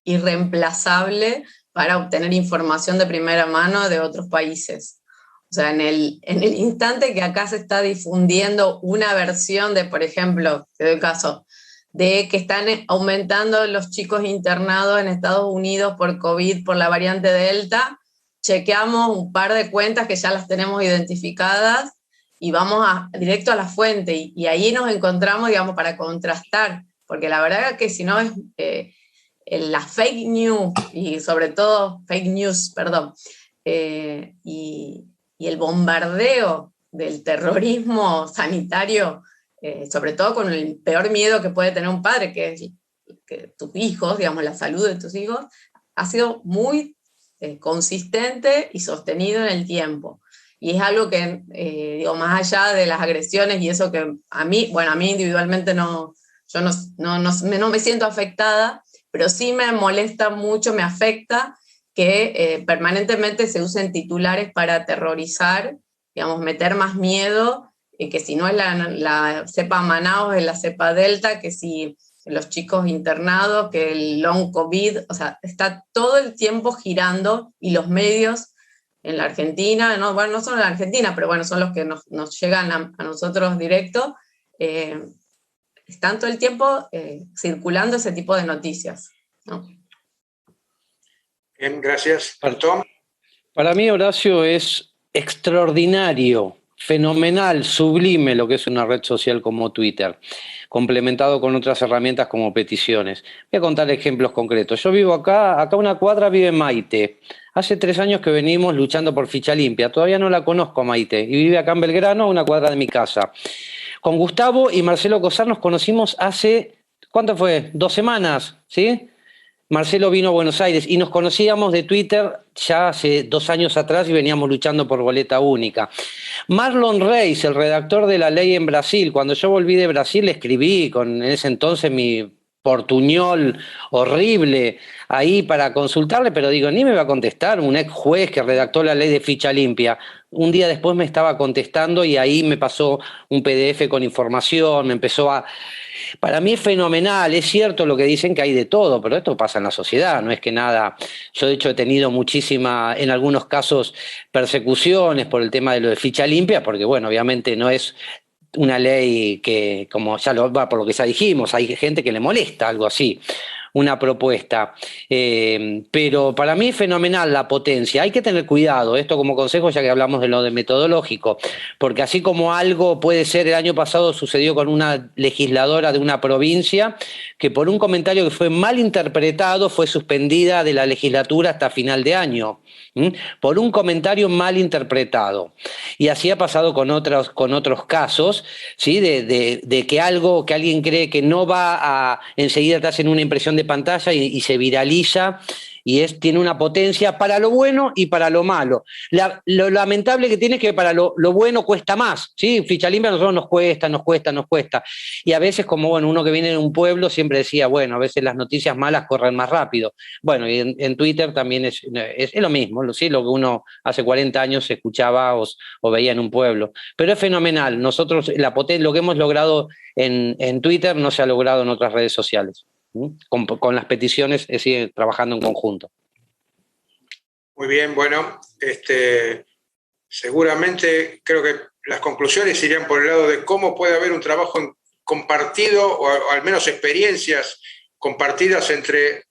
irreemplazable para obtener información de primera mano de otros países. O sea, en el instante que acá se está difundiendo una versión de, por ejemplo, te doy caso, de que están aumentando los chicos internados en Estados Unidos por COVID, por la variante Delta, chequeamos un par de cuentas que ya las tenemos identificadas y vamos directo a la fuente, y ahí nos encontramos, digamos, para contrastar, porque la verdad es que si no es la fake news, y sobre todo fake news, perdón, y el bombardeo del terrorismo sanitario, sobre todo con el peor miedo que puede tener un padre, que es que tus hijos, digamos, la salud de tus hijos, ha sido muy consistente y sostenido en el tiempo. Y es algo que, digo, más allá de las agresiones y eso que a mí individualmente yo no me siento afectada, pero sí me molesta mucho, me afecta que permanentemente se usen titulares para aterrorizar, digamos, meter más miedo, que si no es la cepa Manaus, es la cepa Delta, que si los chicos internados, que el long COVID, o sea, está todo el tiempo girando, y los medios en la Argentina, no solo en la Argentina, pero bueno, son los que nos llegan a nosotros directo, están todo el tiempo circulando ese tipo de noticias, ¿no? Bien, gracias. Tom. Para mí, Horacio, es extraordinario, fenomenal, sublime lo que es una red social como Twitter, complementado con otras herramientas como peticiones. Voy a contar ejemplos concretos. Yo vivo acá a una cuadra vive Maite. Hace 3 años que venimos luchando por Ficha Limpia. Todavía no la conozco a Maite, y vive acá en Belgrano, a una cuadra de mi casa. Con Gustavo y Marcelo Cosar nos conocimos hace, ¿cuánto fue? 2 semanas, ¿sí? Marcelo vino a Buenos Aires y nos conocíamos de Twitter ya hace 2 años atrás y veníamos luchando por boleta única. Marlon Reis, el redactor de la ley en Brasil, cuando yo volví de Brasil le escribí en ese entonces mi portuñol horrible ahí para consultarle, pero digo, ni me va a contestar un ex juez que redactó la ley de ficha limpia. Un día después me estaba contestando y ahí me pasó un PDF con información, me empezó a... Para mí es fenomenal, es cierto lo que dicen que hay de todo, pero esto pasa en la sociedad, no es que nada. Yo de hecho he tenido en algunos casos, persecuciones por el tema de lo de ficha limpia, porque bueno, obviamente no es una ley que, como ya lo va por lo que ya dijimos, hay gente que le molesta algo así, una propuesta. Pero para mí es fenomenal la potencia. Hay que tener cuidado, esto como consejo, ya que hablamos de lo de metodológico, porque así como algo puede ser, el año pasado sucedió con una legisladora de una provincia que por un comentario que fue mal interpretado fue suspendida de la legislatura hasta final de año, por un comentario mal interpretado. Y así ha pasado con otros casos, ¿sí? de que algo que alguien cree que no va a... enseguida te hacen una impresión de pantalla y se viraliza y tiene una potencia para lo bueno y para lo malo. Lo lamentable que tiene es que para lo bueno cuesta más, ¿sí? Ficha limpia a nosotros nos cuesta. Y a veces, como bueno, uno que viene de un pueblo siempre decía, bueno, a veces las noticias malas corren más rápido. Bueno, y en Twitter también es lo mismo, ¿sí? Lo que uno hace 40 años escuchaba o veía en un pueblo. Pero es fenomenal. Nosotros, lo que hemos logrado en Twitter no se ha logrado en otras redes sociales. Con las peticiones sigue trabajando en conjunto. Muy bien, bueno, seguramente creo que las conclusiones irían por el lado de cómo puede haber un trabajo compartido o al menos experiencias compartidas entre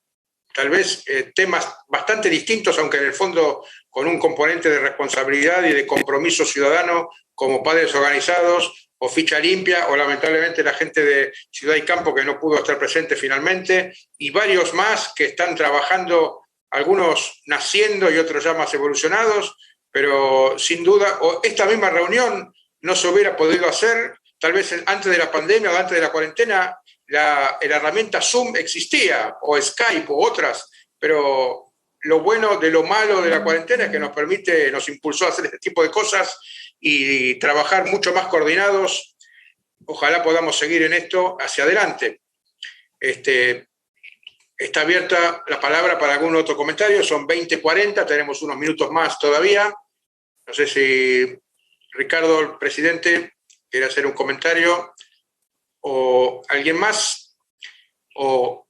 tal vez temas bastante distintos, aunque en el fondo con un componente de responsabilidad y de compromiso ciudadano como padres organizados o ficha limpia, o lamentablemente la gente de Ciudad y Campo que no pudo estar presente finalmente, y varios más que están trabajando, algunos naciendo y otros ya más evolucionados, pero sin duda, esta misma reunión no se hubiera podido hacer, tal vez antes de la pandemia o antes de la cuarentena, la herramienta Zoom existía, o Skype, o otras, pero lo bueno de lo malo de la cuarentena es que nos impulsó a hacer este tipo de cosas y trabajar mucho más coordinados. Ojalá podamos seguir en esto hacia adelante. Está abierta la palabra para algún otro comentario, son 20:40, tenemos unos minutos más todavía. No sé si Ricardo, el presidente, quiere hacer un comentario, o alguien más, o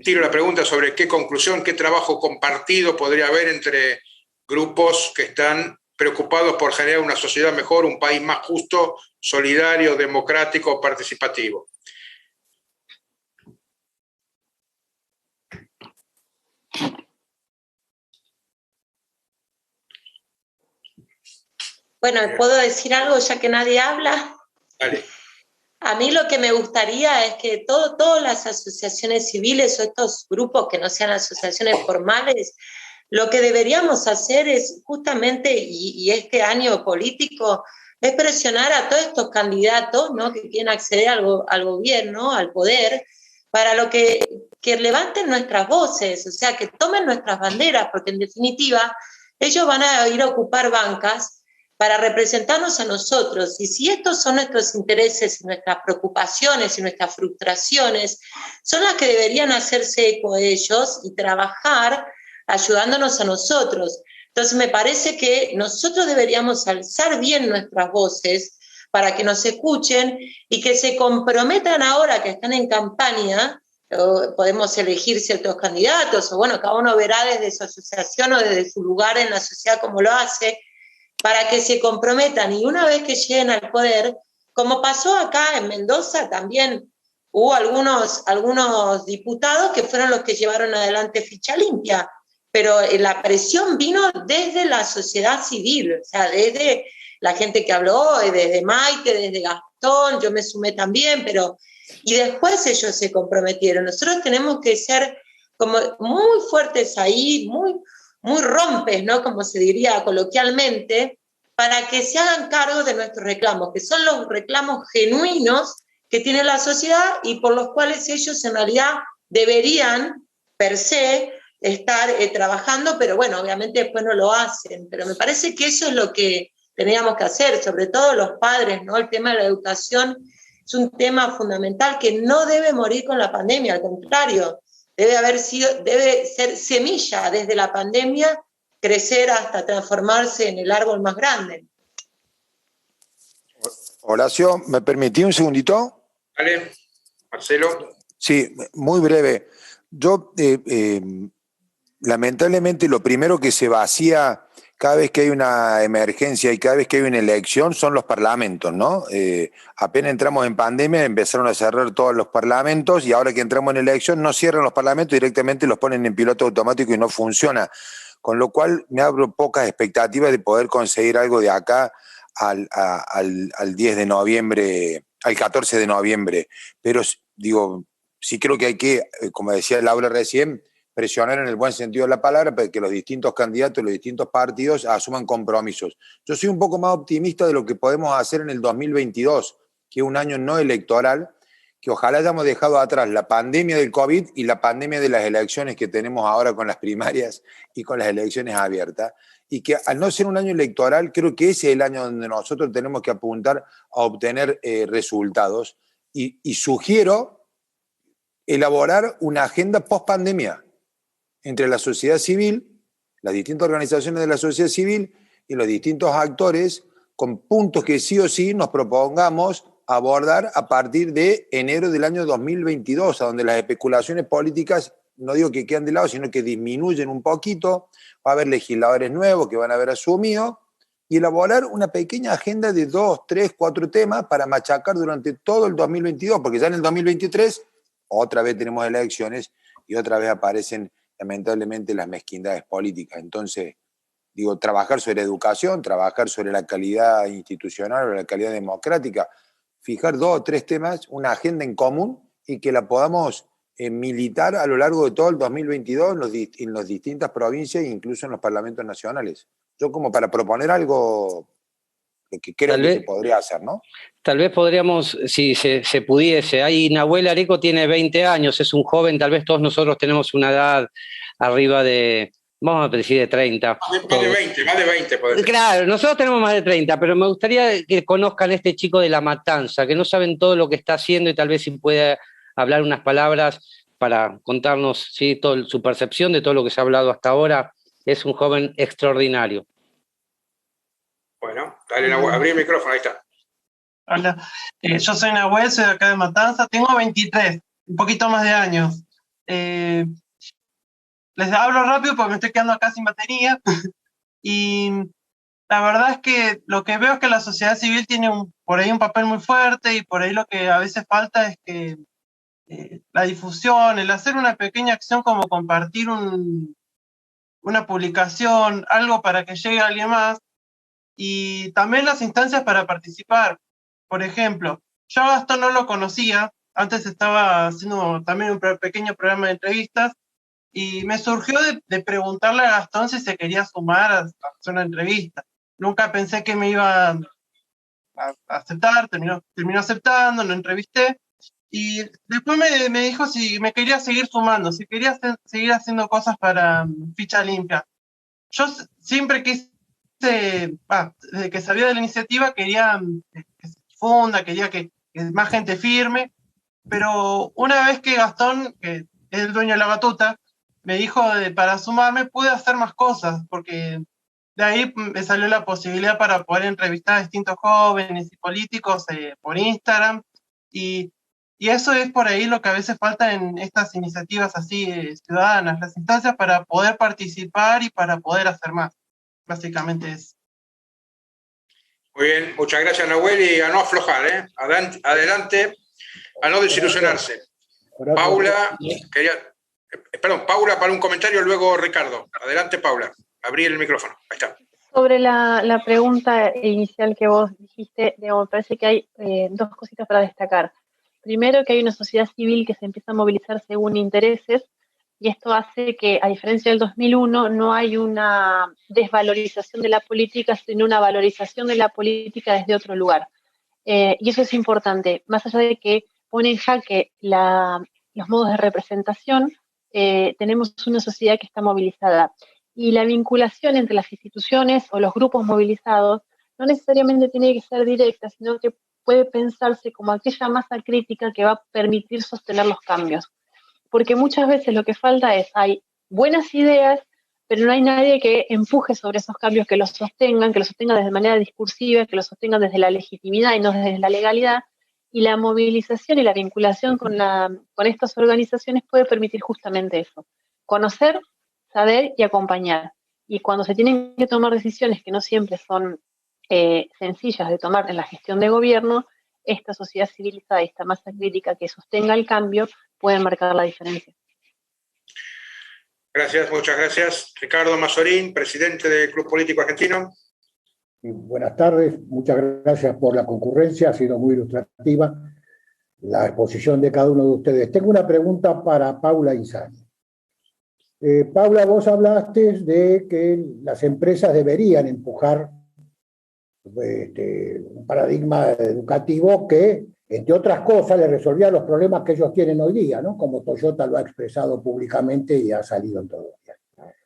tiro la pregunta sobre qué conclusión, qué trabajo compartido podría haber entre grupos que están preocupados por generar una sociedad mejor, un país más justo, solidario, democrático, participativo. Bueno, ¿puedo decir algo ya que nadie habla? Dale. A mí lo que me gustaría es que todas las asociaciones civiles o estos grupos que no sean asociaciones formales, lo que deberíamos hacer es justamente, y este año político, es presionar a todos estos candidatos, ¿no?, que quieren acceder al gobierno, al poder, para que levanten nuestras voces, o sea, que tomen nuestras banderas, porque en definitiva ellos van a ir a ocupar bancas para representarnos a nosotros. Y si estos son nuestros intereses y nuestras preocupaciones y nuestras frustraciones, son las que deberían hacerse eco de ellos y trabajar ayudándonos a nosotros. Entonces me parece que nosotros deberíamos alzar bien nuestras voces para que nos escuchen y que se comprometan ahora que están en campaña. Podemos elegir ciertos candidatos, o bueno, cada uno verá desde su asociación o desde su lugar en la sociedad cómo lo hace, para que se comprometan, y una vez que lleguen al poder, como pasó acá en Mendoza, también hubo algunos diputados que fueron los que llevaron adelante Ficha Limpia, pero la presión vino desde la sociedad civil, o sea, desde la gente que habló, desde Maite, desde Gastón, yo me sumé también, y después ellos se comprometieron. Nosotros tenemos que ser como muy fuertes ahí, muy rompes, ¿no?, como se diría coloquialmente, para que se hagan cargo de nuestros reclamos, que son los reclamos genuinos que tiene la sociedad y por los cuales ellos en realidad deberían, per se, estar trabajando, pero bueno, obviamente después no lo hacen. Pero me parece que eso es lo que teníamos que hacer, sobre todo los padres, ¿no? El tema de la educación es un tema fundamental que no debe morir con la pandemia, al contrario, debe ser semilla desde la pandemia, crecer hasta transformarse en el árbol más grande. Horacio, ¿me permití un segundito? Dale, Marcelo. Sí, muy breve. Yo, lamentablemente, lo primero que se vacía cada vez que hay una emergencia y cada vez que hay una elección son los parlamentos, ¿no? Apenas entramos en pandemia empezaron a cerrar todos los parlamentos y ahora que entramos en elección no cierran los parlamentos, directamente los ponen en piloto automático y no funciona. Con lo cual me abro pocas expectativas de poder conseguir algo de acá al 10 de noviembre, al 14 de noviembre. Pero digo, sí creo que hay que, como decía Laura recién, presionar en el buen sentido de la palabra para que los distintos candidatos, los distintos partidos asuman compromisos. Yo soy un poco más optimista de lo que podemos hacer en el 2022, que es un año no electoral, que ojalá hayamos dejado atrás la pandemia del COVID y la pandemia de las elecciones que tenemos ahora con las primarias y con las elecciones abiertas, y que al no ser un año electoral, creo que ese es el año donde nosotros tenemos que apuntar a obtener resultados, y sugiero elaborar una agenda post-pandemia entre la sociedad civil, las distintas organizaciones de la sociedad civil y los distintos actores, con puntos que sí o sí nos propongamos abordar a partir de enero del año 2022, a donde las especulaciones políticas, no digo que quedan de lado, sino que disminuyen un poquito, va a haber legisladores nuevos que van a haber asumido, y elaborar una pequeña agenda de 2, 3, 4 temas para machacar durante todo el 2022, porque ya en el 2023 otra vez tenemos elecciones y otra vez aparecen lamentablemente las mezquindades políticas. Entonces, digo, trabajar sobre educación, trabajar sobre la calidad institucional o la calidad democrática, fijar 2 o 3 temas, una agenda en común y que la podamos militar a lo largo de todo el 2022 en las distintas provincias e incluso en los parlamentos nacionales. Yo como para proponer algo que creo que se podría hacer, ¿no? Tal vez podríamos, si se pudiese. Ahí Nahuel Areco tiene 20 años, es un joven, tal vez todos nosotros tenemos una edad arriba de, vamos a decir, de 30. Más de 20. Claro, nosotros tenemos más de 30, pero me gustaría que conozcan a este chico de La Matanza, que no saben todo lo que está haciendo y tal vez si puede hablar unas palabras para contarnos, ¿sí?, su percepción de todo lo que se ha hablado hasta ahora. Es un joven extraordinario. Bueno, dale, Nahuel, abrí el micrófono, ahí está. Hola, yo soy Nahuel, soy de acá de Matanza, tengo 23, un poquito más de años. Les hablo rápido porque me estoy quedando acá sin batería. Y la verdad es que lo que veo es que la sociedad civil tiene por ahí un papel muy fuerte, y por ahí lo que a veces falta es que la difusión, el hacer una pequeña acción como compartir una publicación, algo para que llegue a alguien más, y también las instancias para participar. Por ejemplo, yo a Gastón no lo conocía, antes estaba haciendo también un pequeño programa de entrevistas, y me surgió de preguntarle a Gastón si se quería sumar a hacer una entrevista. Nunca pensé que me iba a aceptar, terminó aceptando, lo entrevisté, y después me dijo si me quería seguir sumando, si quería seguir haciendo cosas para Ficha Limpia. Yo siempre quise, desde que sabía de la iniciativa, quería que se difunda, quería que más gente firme, pero una vez que Gastón, que es el dueño de La Batuta, me dijo para sumarme, pude hacer más cosas, porque de ahí me salió la posibilidad para poder entrevistar a distintos jóvenes y políticos por Instagram, y eso es por ahí lo que a veces falta en estas iniciativas así ciudadanas, las instancias para poder participar y para poder hacer más. Básicamente es. Muy bien, muchas gracias, Nahuel, y a no aflojar, ¿eh? Adelante, a no desilusionarse. Paula, Paula para un comentario, luego Ricardo. Adelante, Paula, abrí el micrófono, ahí está. Sobre la pregunta inicial que vos dijiste, me parece que hay 2 cositas para destacar. Primero, que hay una sociedad civil que se empieza a movilizar según intereses, y esto hace que, a diferencia del 2001, no hay una desvalorización de la política, sino una valorización de la política desde otro lugar. Y eso es importante, más allá de que pone en jaque los modos de representación, tenemos una sociedad que está movilizada. Y la vinculación entre las instituciones o los grupos movilizados no necesariamente tiene que ser directa, sino que puede pensarse como aquella masa crítica que va a permitir sostener los cambios. Porque muchas veces lo que falta es, hay buenas ideas, pero no hay nadie que empuje sobre esos cambios, que los sostengan desde manera discursiva, que los sostengan desde la legitimidad y no desde la legalidad, y la movilización y la vinculación con estas organizaciones puede permitir justamente eso, conocer, saber y acompañar. Y cuando se tienen que tomar decisiones que no siempre son sencillas de tomar en la gestión de gobierno, esta sociedad civilizada y esta masa crítica que sostenga el cambio pueden marcar la diferencia. Gracias, muchas gracias. Ricardo Mazzorín, presidente del Club Político Argentino. Buenas tardes, muchas gracias por la concurrencia, ha sido muy ilustrativa la exposición de cada uno de ustedes. Tengo una pregunta para Paula Insani. Paula, vos hablaste de que las empresas deberían empujar un paradigma educativo que, entre otras cosas, le resolvía los problemas que ellos tienen hoy día, ¿no? Como Toyota lo ha expresado públicamente y ha salido en todo el día.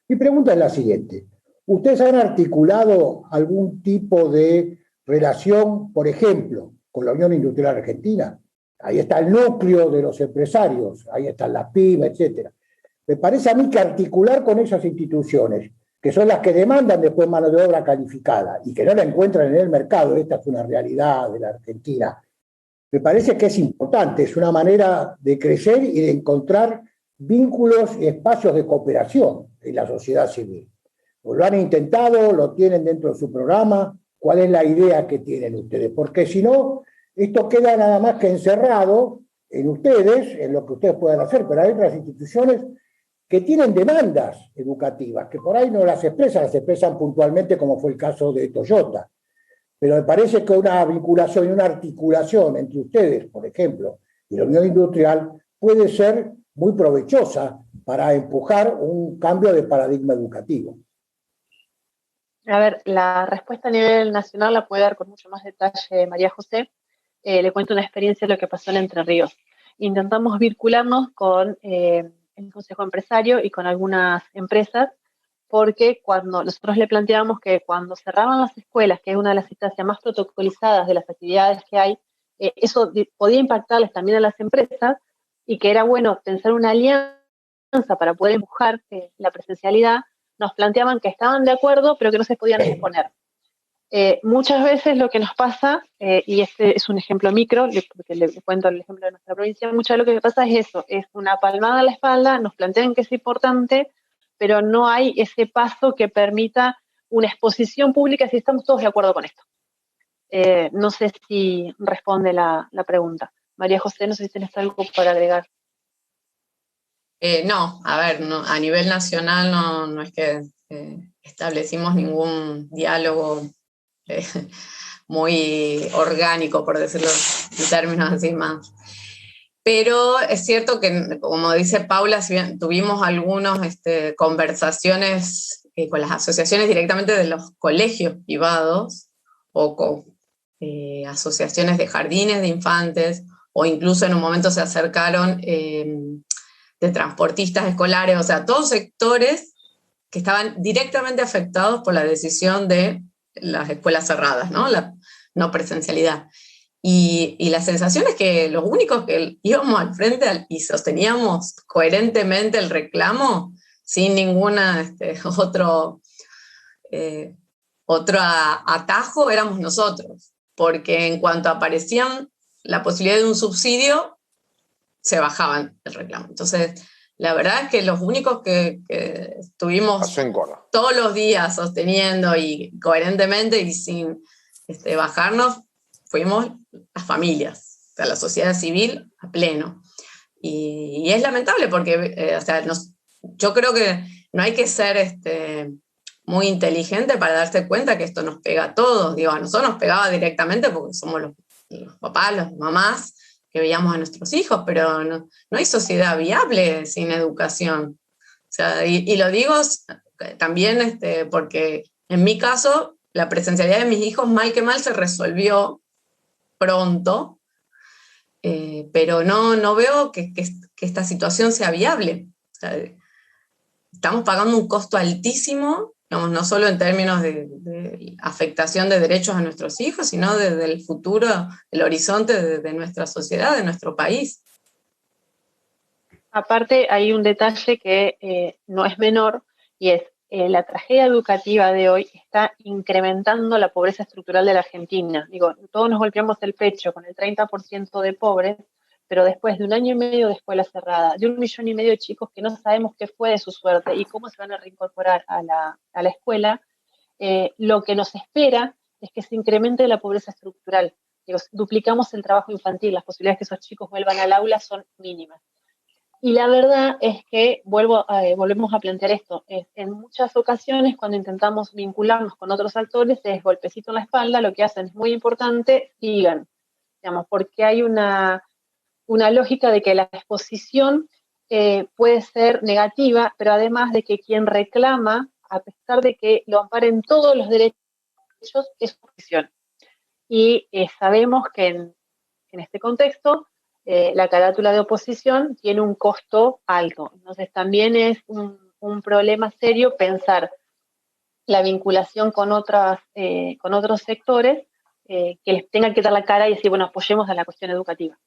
Mi pregunta es la siguiente. ¿Ustedes han articulado algún tipo de relación, por ejemplo, con la Unión Industrial Argentina? Ahí está el núcleo de los empresarios, ahí están las pymes, etc. Me parece a mí que articular con esas instituciones, que son las que demandan después mano de obra calificada y que no la encuentran en el mercado, esta es una realidad de la Argentina, me parece que es importante, es una manera de crecer y de encontrar vínculos y espacios de cooperación en la sociedad civil. Lo han intentado, lo tienen dentro de su programa, ¿cuál es la idea que tienen ustedes? Porque si no, esto queda nada más que encerrado en ustedes, en lo que ustedes puedan hacer, pero hay otras instituciones que tienen demandas educativas, que por ahí no las expresan puntualmente como fue el caso de Toyota. Pero me parece que una vinculación y una articulación entre ustedes, por ejemplo, y la Unión Industrial puede ser muy provechosa para empujar un cambio de paradigma educativo. A ver, la respuesta a nivel nacional la puede dar con mucho más detalle María José. Le cuento una experiencia de lo que pasó en Entre Ríos. Intentamos vincularnos con el Consejo Empresario y con algunas empresas, porque cuando nosotros le planteábamos que cuando cerraban las escuelas, que es una de las instancias más protocolizadas de las actividades que hay, eso podía impactarles también a las empresas y que era bueno pensar una alianza para poder empujar la presencialidad, nos planteaban que estaban de acuerdo, pero que no se podían exponer. Muchas veces lo que nos pasa, y este es un ejemplo micro, porque le cuento el ejemplo de nuestra provincia, mucho de lo que pasa es eso, es una palmada a la espalda, nos plantean que es importante, pero no hay ese paso que permita una exposición pública si estamos todos de acuerdo con esto. No sé si responde la pregunta. María José, no sé si tienes algo para agregar. No, a ver, no, a nivel nacional no es que establecimos ningún diálogo muy orgánico, por decirlo en términos así más. Pero es cierto que, como dice Paula, si bien tuvimos algunas conversaciones con las asociaciones directamente de los colegios privados o con asociaciones de jardines de infantes, o incluso en un momento se acercaron de transportistas escolares, o sea, todos sectores que estaban directamente afectados por la decisión de las escuelas cerradas, ¿no? La no presencialidad. Y la sensación es que los únicos que íbamos al frente y sosteníamos coherentemente el reclamo, sin ninguna otro atajo, éramos nosotros. Porque en cuanto aparecían la posibilidad de un subsidio, se bajaban el reclamo. Entonces, la verdad es que los únicos que estuvimos todos los días sosteniendo y coherentemente y sin bajarnos, fuimos las familias, o sea, la sociedad civil a pleno. Y es lamentable porque yo creo que no hay que ser muy inteligente para darse cuenta que esto nos pega a todos. Digo, a nosotros nos pegaba directamente porque somos los papás, las mamás, que veíamos a nuestros hijos, pero no hay sociedad viable sin educación. sea, y lo digo también porque en mi caso, la presencialidad de mis hijos, mal que mal, se resolvió pronto, pero no veo que esta situación sea viable. O sea, estamos pagando un costo altísimo, digamos, no solo en términos de afectación de derechos a nuestros hijos, sino desde el futuro, el horizonte de nuestra sociedad, de nuestro país. Aparte, hay un detalle que no es menor, y es la tragedia educativa de hoy está incrementando la pobreza estructural de la Argentina. Digo, todos nos golpeamos el pecho con el 30% de pobres, pero después de 1 año y medio de escuela cerrada, de 1,5 millones de chicos que no sabemos qué fue de su suerte y cómo se van a reincorporar a la escuela, lo que nos espera es que se incremente la pobreza estructural. Digo, duplicamos el trabajo infantil, las posibilidades de que esos chicos vuelvan al aula son mínimas. Y la verdad es que volvemos a plantear esto. En muchas ocasiones, cuando intentamos vincularnos con otros actores, es golpecito en la espalda, lo que hacen es muy importante, sigan, digamos, porque hay una lógica de que la exposición puede ser negativa, pero además de que quien reclama, a pesar de que lo amparen todos los derechos, es oposición. Y sabemos que en este contexto, la carátula de oposición tiene un costo alto. Entonces también es un problema serio pensar la vinculación con otros sectores que les tengan que dar la cara y decir, bueno, apoyemos a la cuestión educativa.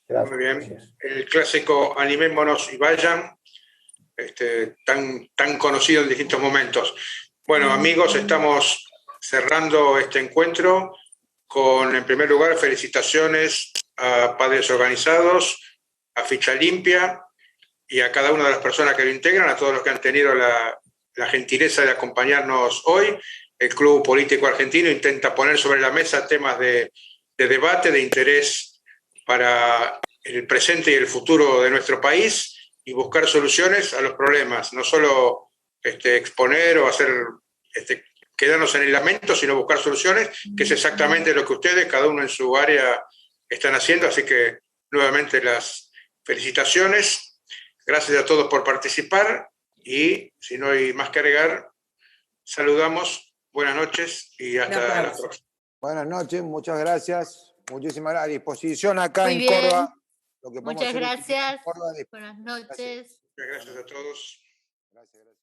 Gracias. Muy bien. El clásico animémonos y vayan, tan conocido en distintos momentos. Bueno, amigos, estamos cerrando este encuentro con, en primer lugar, felicitaciones a Padres Organizados, a Ficha Limpia y a cada una de las personas que lo integran, a todos los que han tenido la gentileza de acompañarnos hoy. El Club Político Argentino intenta poner sobre la mesa temas de debate, de interés para el presente y el futuro de nuestro país y buscar soluciones a los problemas, no solo exponer o hacer quedarnos en el lamento, sino buscar soluciones, que es exactamente lo que ustedes, cada uno en su área, están haciendo. Así que nuevamente las felicitaciones. Gracias a todos por participar y si no hay más que agregar, saludamos, buenas noches y hasta la próxima. Buenas noches, muchas gracias. Muchísimas gracias. A disposición acá Muy en bien. Córdoba. Muchas gracias. Córdoba. Buenas noches. Muchas gracias a todos. Gracias.